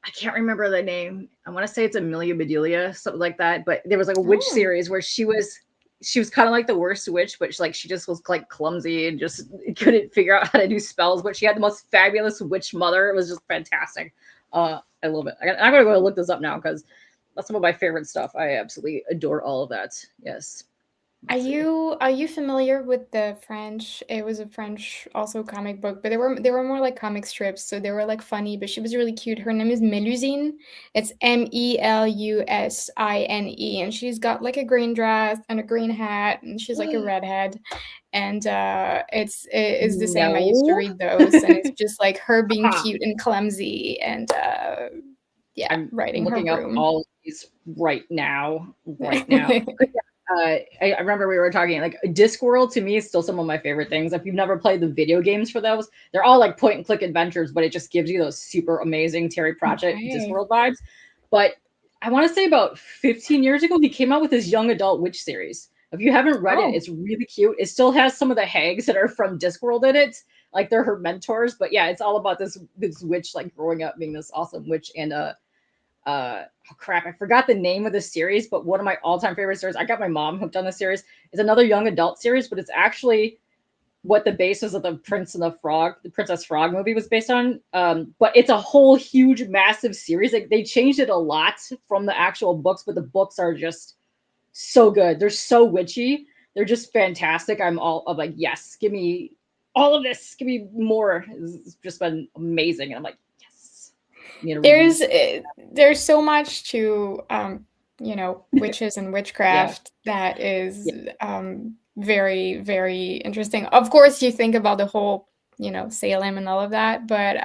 I can't remember the name. I want to say it's Amelia Bedelia, something like that. But there was like a witch series where she was kind of like the worst witch, but she just was like clumsy and just couldn't figure out how to do spells. But she had the most fabulous witch mother. It was just fantastic. I love it. I'm gonna go look this up now because that's some of my favorite stuff. I absolutely adore all of that. Yes. Are you familiar with the French? It was a French also comic book, but they were more like comic strips, so they were like funny, but she was really cute. Her name is Melusine. It's Melusine, and she's got like a green dress and a green hat, and she's like a redhead. And it's the same. I used to read those, and it's just like her being cute and clumsy, and yeah, I'm riding looking her up broom. all of these right now. I remember we were talking like Discworld to me is still some of my favorite things. If you've never played the video games for those, they're all like point and click adventures, but it just gives you those super amazing Terry Pratchett Discworld vibes. But I want to say about 15 years ago, he came out with his young adult witch series. If you haven't read it, it's really cute. It still has some of the hags that are from Discworld in it, like they're her mentors. But yeah, it's all about this witch like growing up being this awesome witch. And oh crap, I forgot the name of the series, but one of my all-time favorite series, I got my mom hooked on this series, is another young adult series, but it's actually what the basis of the Princess Frog movie was based on. But it's a whole huge, massive series. Like they changed it a lot from the actual books, but the books are just so good. They're so witchy. They're just fantastic. I'm like, yes, give me all of this. Give me more. It's just been amazing. And I'm like, there's so much to witches and witchcraft that is very, very interesting. Of course you think about the whole Salem and all of that, but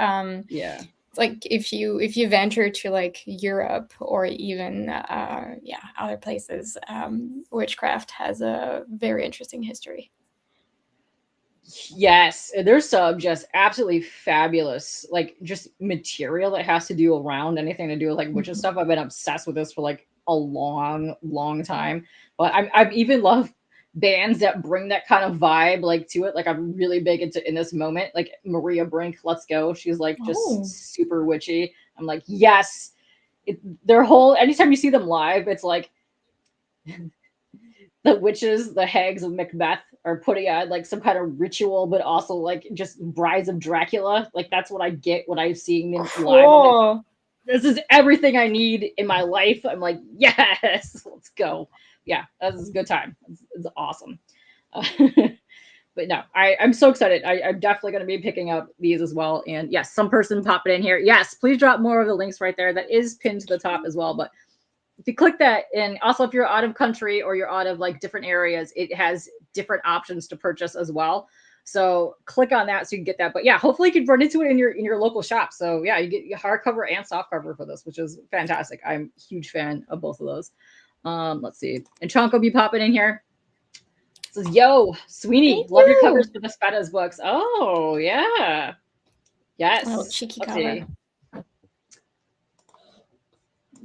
like if you venture to like Europe or even other places, witchcraft has a very interesting history. Yes, there's some just absolutely fabulous, like just material that has to do around anything to do with like witches stuff. I've been obsessed with this for like a long, long time. But I've even loved bands that bring that kind of vibe like to it. Like I'm really big into In This Moment, like Maria Brink, Let's Go. She's like just super witchy. I'm like, yes. Their whole anytime you see them live, it's like the witches, the hags of Macbeth are putting on like some kind of ritual, but also like just brides of Dracula. Like that's what I get when I'm seeing them live. Like, this is everything I need in my life. I'm like, yes, let's go. Yeah, this is a good time. It's awesome. But no, I'm so excited. I'm definitely going to be picking up these as well. And yes, some person pop it in here. Yes, please drop more of the links right there. That is pinned to the top as well. But if you click that, and also if you're out of country or you're out of like different areas, it has different options to purchase as well. So click on that so you can get that. But yeah, hopefully you can run into it in your local shop. So yeah, you get hardcover and softcover for this, which is fantastic. I'm a huge fan of both of those. Let's see. And Chunk will be popping in here. It says, yo, Sweeney, love your covers for the Spettas books. Oh yeah. Yes. A little cheeky cover.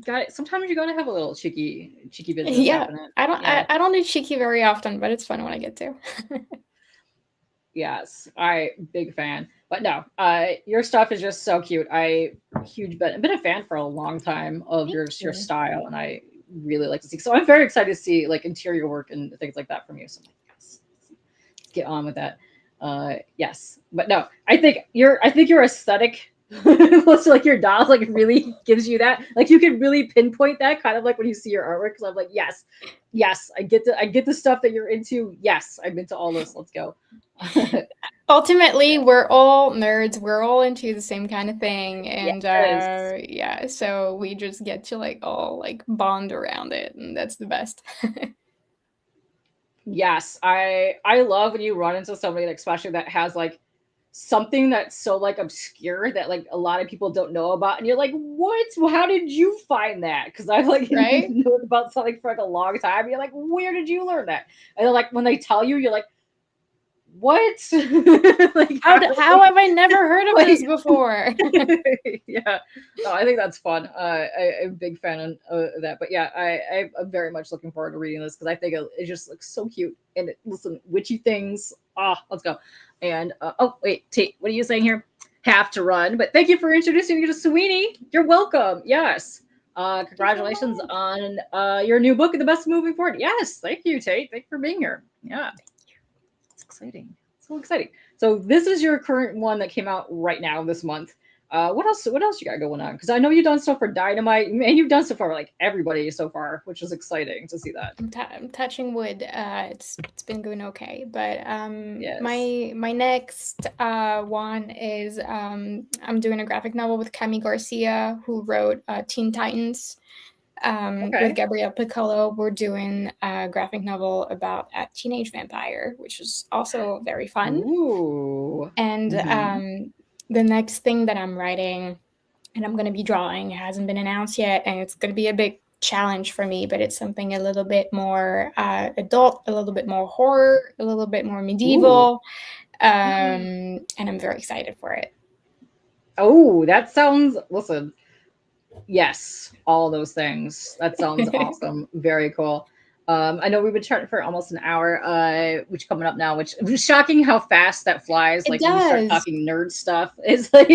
Got it. Sometimes you gotta have a little cheeky business. Yeah, happening. I don't do cheeky very often, but it's fun when I get to. Yes, big fan. But no, your stuff is just so cute. I've been a fan for a long time of your style, and I really like to see. So I'm very excited to see like interior work and things like that from you. So I'm like, yes, let's get on with that. Yes, but no, I think your aesthetic So like your dolls like really gives you that. Like you can really pinpoint that kind of like when you see your artwork. Because I'm like, yes, I get the stuff that you're into. Yes, I'm into all this. Let's go. Ultimately, we're all nerds. We're all into the same kind of thing, and Yes. yeah, so we just get to like all like bond around it, and that's the best. Yes, I love when you run into somebody, like, especially that has like something that's so like obscure that like a lot of people don't know about, and you're like, what? Well, how did you find that? Because I've like Right? known about something for like a long time. You're like, where did you learn that? And then like when they tell you, you're like, what? Like How have I never heard of like this before? yeah, no, I think that's fun. I'm a big fan of that. But yeah, I'm very much looking forward to reading this because I think it just looks so cute. And listen, witchy things. Ah, let's go. And oh wait, Tate, what are you saying here? Have to run. But thank you for introducing me to Sweeney. You're welcome. Yes. Thank you so Congratulations much. on your new book, The Best Moving Forward. Yes, thank you, Tate. Thank you for being here. Yeah, it's exciting. So exciting. So this is your current one that came out right now this month. What else? What else you got going on? Because I know you've done stuff for Dynamite, and you've done stuff for like everybody so far, which is exciting to see that. I'm touching wood. It's been going okay, but Yes. my next one is I'm doing a graphic novel with Cami Garcia, who wrote Teen Titans. With Okay. Gabrielle Piccolo, we're doing a graphic novel about a teenage vampire, which is also very fun. Ooh. And Hmm. the next thing that I'm writing and I'm going to be drawing hasn't been announced yet, and it's going to be a big challenge for me, but it's something a little bit more adult, a little bit more horror, a little bit more Ooh. medieval, and I'm very excited for it. Oh, that sounds. Listen. Yes, all those things. That sounds awesome. Very cool. I know we've been chatting for almost an hour, which coming up now, which is shocking how fast that flies. It Like when you start does. talking nerd stuff, it's like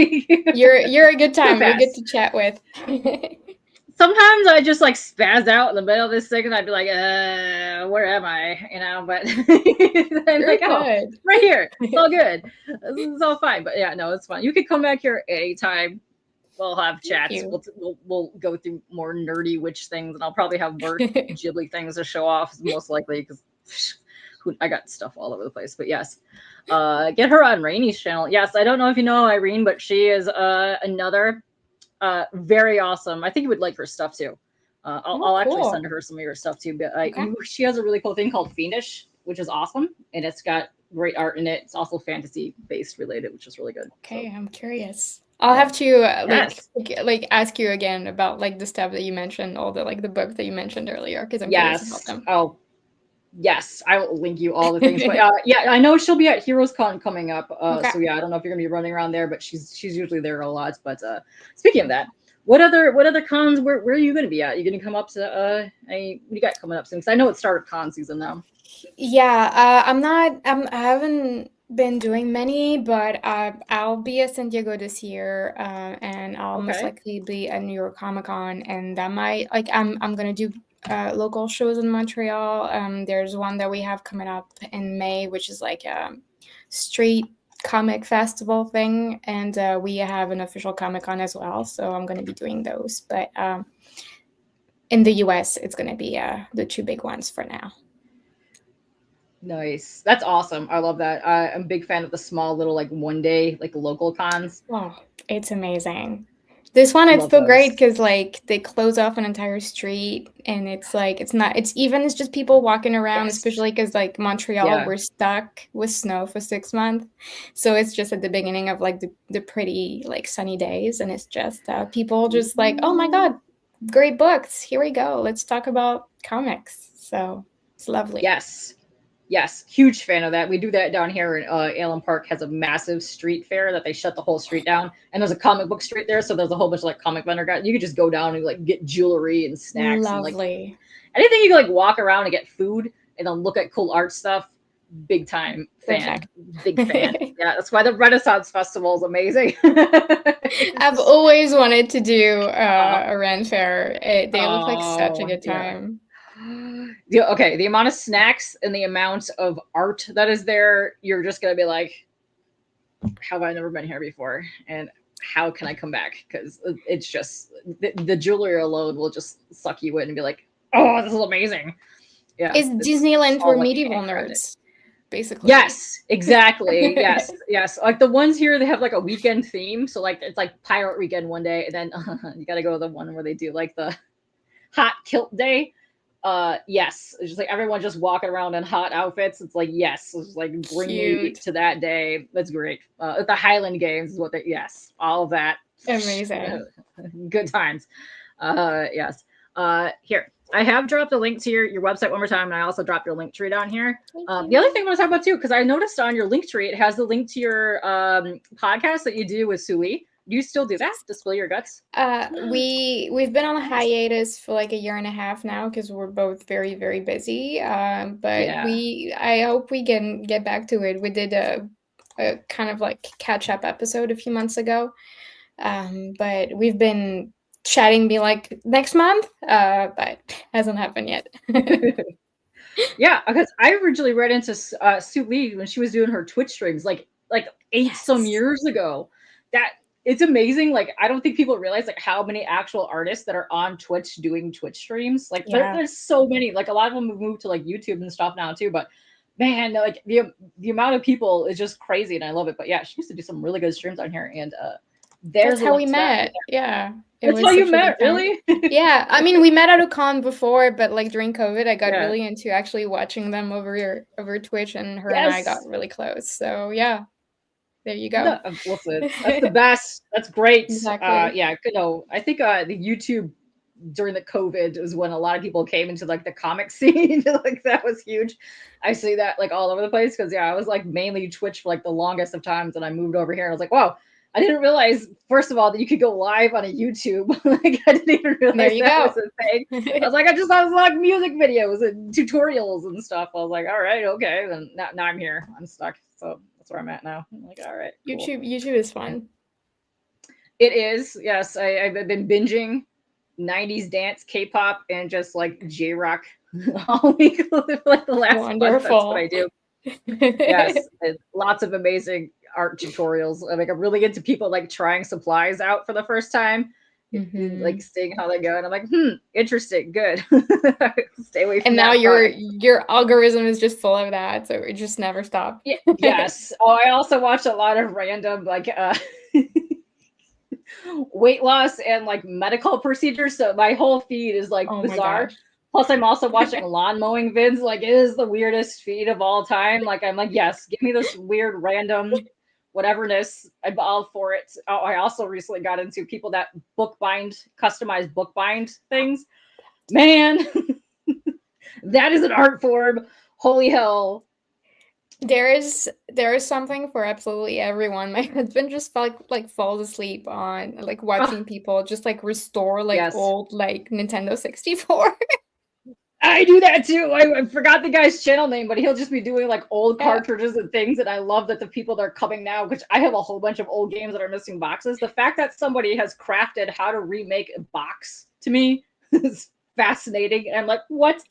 You're a good so time. You're good fast. to chat with. Sometimes I just like spaz out in the middle of this thing and I'd be like, where am I? You know, but I'm You're like, oh, good. right here. It's all good. This is all fine. But yeah, no, it's fine. You can come back here anytime. We'll have Thank chats. you. We'll go through more nerdy witch things, and I'll probably have more Ghibli things to show off, most likely, because I got stuff all over the place. But yes, get her on Rainy's channel. Yes, I don't know if you know Irene, but she is another very awesome. I think you would like her stuff too. Oh, I'll actually send cool. her some of your stuff too. But Okay. she has a really cool thing called Fiendish, which is awesome, and it's got great art in it. It's also fantasy based related, which is really good. So Okay, I'm curious. I'll yeah, have to yes, like ask you again about like the stuff that you mentioned, all the like the books that you mentioned earlier, because I'm curious about yes. them. Oh, yes. I will link you all the things. But yeah, I know she'll be at Heroes Con coming up. Okay. So yeah, I don't know if you're gonna be running around there, but she's usually there a lot. But speaking of that, what other cons where are you gonna be at? You gonna come up to what do you got coming up soon? Because I know it's start of con season now. Yeah, I'm not. I haven't been doing many, but I'll be at San Diego this year, and I'll most Okay. likely be at New York Comic Con, and that might like I'm gonna do local shows in Montreal. There's one that we have coming up in May, which is like a street comic festival thing, and we have an official Comic Con as well. So I'm gonna be doing those, but in the U.S., it's gonna be the two big ones for now. Nice. That's awesome. I love that. I'm a big fan of the small little like one day like local cons. Oh, it's amazing. This one, it's Love so great those. because like they close off an entire street, and it's like it's not it's even it's just people walking around, Yes. especially because like Montreal, Yeah. we're stuck with snow for 6 months. So it's just at the beginning of like the pretty like sunny days, and it's just people just like, oh my Ooh. God, great books. Here we go. Let's talk about comics. So it's lovely. Yes. Yes, huge fan of that. We do that down here in Allen Park has a massive street fair that they shut the whole street down, and there's a comic book street there, so there's a whole bunch of like comic vendor guys. You could just go down and like get jewelry and snacks and like Lovely. anything you can like walk around and get food and then look at cool art stuff. Big time fan, Perfect. big fan. Yeah, that's why the Renaissance Festival is amazing. I've It's- always wanted to do uh, a Ren fair. They look like such a oh good yeah. time. Okay, the amount of snacks and the amount of art that is there, you're just gonna be like, have I never been here before? And how can I come back? Because it's just the jewelry alone will just suck you in and be like, oh, this is amazing. Yeah, It's Disneyland for all, like, medieval handcrafted. nerds, basically. Yes, exactly. Yes, yes. Like the ones here, they have like a weekend theme. So like it's like pirate weekend one day, and then you got to go to the one where they do like the hot kilt day. Yes, it's just like everyone just walking around in hot outfits. It's like yes, it's like bring me Cute. to that day. That's great. The Highland Games is what they, yes, all of that. Amazing. Good times. Yes. Here, I have dropped a link to your website one more time, and I also dropped your link tree down here. The other thing I want to talk about too, because I noticed on your link tree, it has the link to your podcast that you do with Sui. Do you still do that? Display Your Guts? We've been on a hiatus for like a year and a half now because we're both very, very busy. But Yeah. I hope we can get back to it. We did a kind of like catch up episode a few months ago. But we've been chatting, be like next month, but hasn't happened yet. Yeah, because I originally read into Sue Lee when she was doing her Twitch streams like eight some years ago. That it's amazing. Like I don't think people realize like how many actual artists that are on Twitch doing Twitch streams. Like there's so many. Like a lot of them have moved to like YouTube and stuff now too. But man, like the amount of people is just crazy, and I love it. But yeah, she used to do some really good streams on here, and there's that's how we met. Yeah. That's how you met, really? Yeah, I mean, we met at a con before, but like during COVID, I got really into actually watching them over Twitch, and her and I got really close. So yeah, there you go. Listen, that's the best. That's great. Exactly. Yeah, no, I think the YouTube during the COVID was when a lot of people came into like the comic scene. Like that was huge. I see that like all over the place because yeah, I was like mainly Twitch for like the longest of times, and I moved over here and I was like, wow. I didn't realize, first of all, that you could go live on a YouTube. Like I didn't even realize that was a thing. I was like, I just thought it was like music videos and tutorials and stuff. I was like, all right, okay. Then now I'm here. I'm stuck. So that's where I'm at now. I'm like, all right. Cool. YouTube is fun. It is. Yes. I've been binging 90s dance, K-pop, and just like J-rock all week for like the last month. That's what I do. Yes. Lots of amazing art tutorials. I'm really into people like trying supplies out for the first time, like seeing how they go, and I'm like, interesting, good. Stay away from. And now your algorithm is just full of that, so it just never stops. Yes. Oh, I also watch a lot of random like weight loss and like medical procedures. So my whole feed is like bizarre. Plus, I'm also watching lawn mowing vids. Like, it is the weirdest feed of all time. Like, I'm like, yes, give me this weird, random, whateverness. I'm all for it. Oh, I also recently got into people that customized bookbind things. Man, that is an art form. Holy hell. There is something for absolutely everyone. My husband just falls asleep on like watching people just like restore like old like Nintendo 64. I do that too. I forgot the guy's channel name, but he'll just be doing like old cartridges and things. And I love that the people that are coming now, which I have a whole bunch of old games that are missing boxes. The fact that somebody has crafted how to remake a box to me is fascinating. And I'm like, what?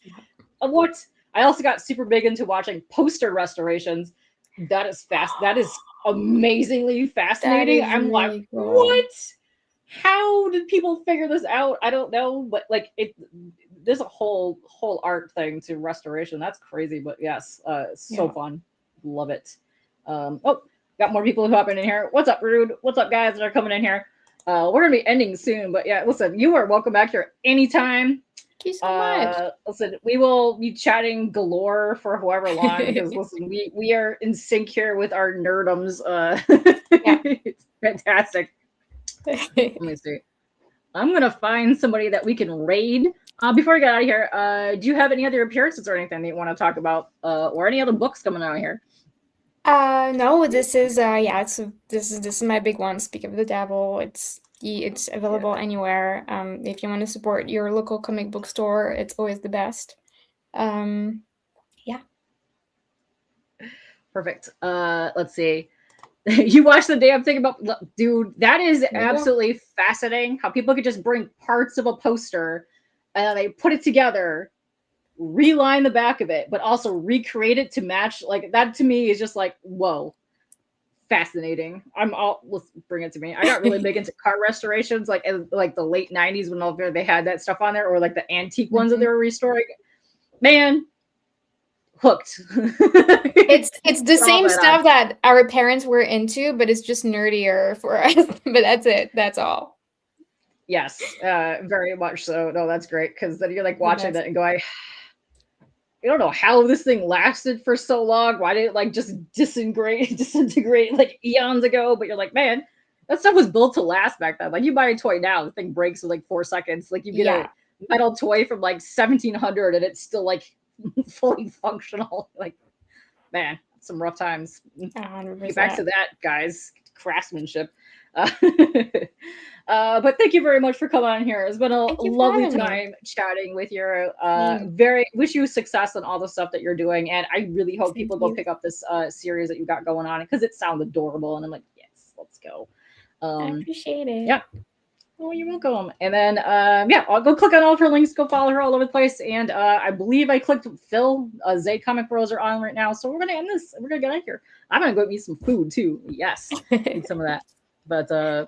What? I also got super big into watching poster restorations. That is That is amazingly fascinating. I'm really like, cool. What? How did people figure this out? I don't know, but like there's a whole art thing to restoration. That's crazy, but yes, so fun. Love it. Oh, got more people who hop in here. What's up, Rude? What's up, guys that are coming in here? We're gonna be ending soon, but yeah, listen, you are welcome back here anytime. Thank you so much. Listen, we will be chatting galore for however long because listen, we are in sync here with our nerdums. It's fantastic. Let me see. I'm gonna find somebody that we can raid. Before we get out of here, do you have any other appearances or anything that you want to talk about, or any other books coming out here? No, this is this is my big one. Speak of the Devil. It's available anywhere. If you want to support your local comic book store, it's always the best. Yeah. Perfect. Let's see. You watch the damn thing about, dude, that is absolutely fascinating how people could just bring parts of a poster and they put it together, reline the back of it, but also recreate it to match. Like that to me is just like, whoa, fascinating. Let's bring it to me. I got really big into car restorations, like in like the late 90s when all they had that stuff on there, or like the antique ones that they were restoring. Man, hooked. It's the same stuff that our parents were into, but it's just nerdier for us. But that's it. That's all. Yes, very much so. No, that's great, because then you're like watching that and going, I don't know how this thing lasted for so long. Why did it like just disintegrate like eons ago? But you're like, man, that stuff was built to last back then. Like you buy a toy now, the thing breaks in like 4 seconds. Like you get a metal toy from like 1700 and it's still like fully functional. Like, man, some rough times. 100%. Get back to that, guys. Craftsmanship. But thank you very much for coming on here. It's been a lovely time chatting with you. Wish you success on all the stuff that you're doing, and I really hope people go pick up this series that you got going on, because it sounds adorable, and I'm like, yes, let's go. I appreciate it. Yeah. Oh, you're welcome. And then I'll go click on all of her links, go follow her all over the place. And I believe I clicked Phil. Zay Comic Bros are on right now, so we're gonna end this. We're gonna get out of here. I'm gonna go eat some food too. Yes, eat some of that. But bye,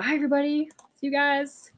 everybody. See you guys.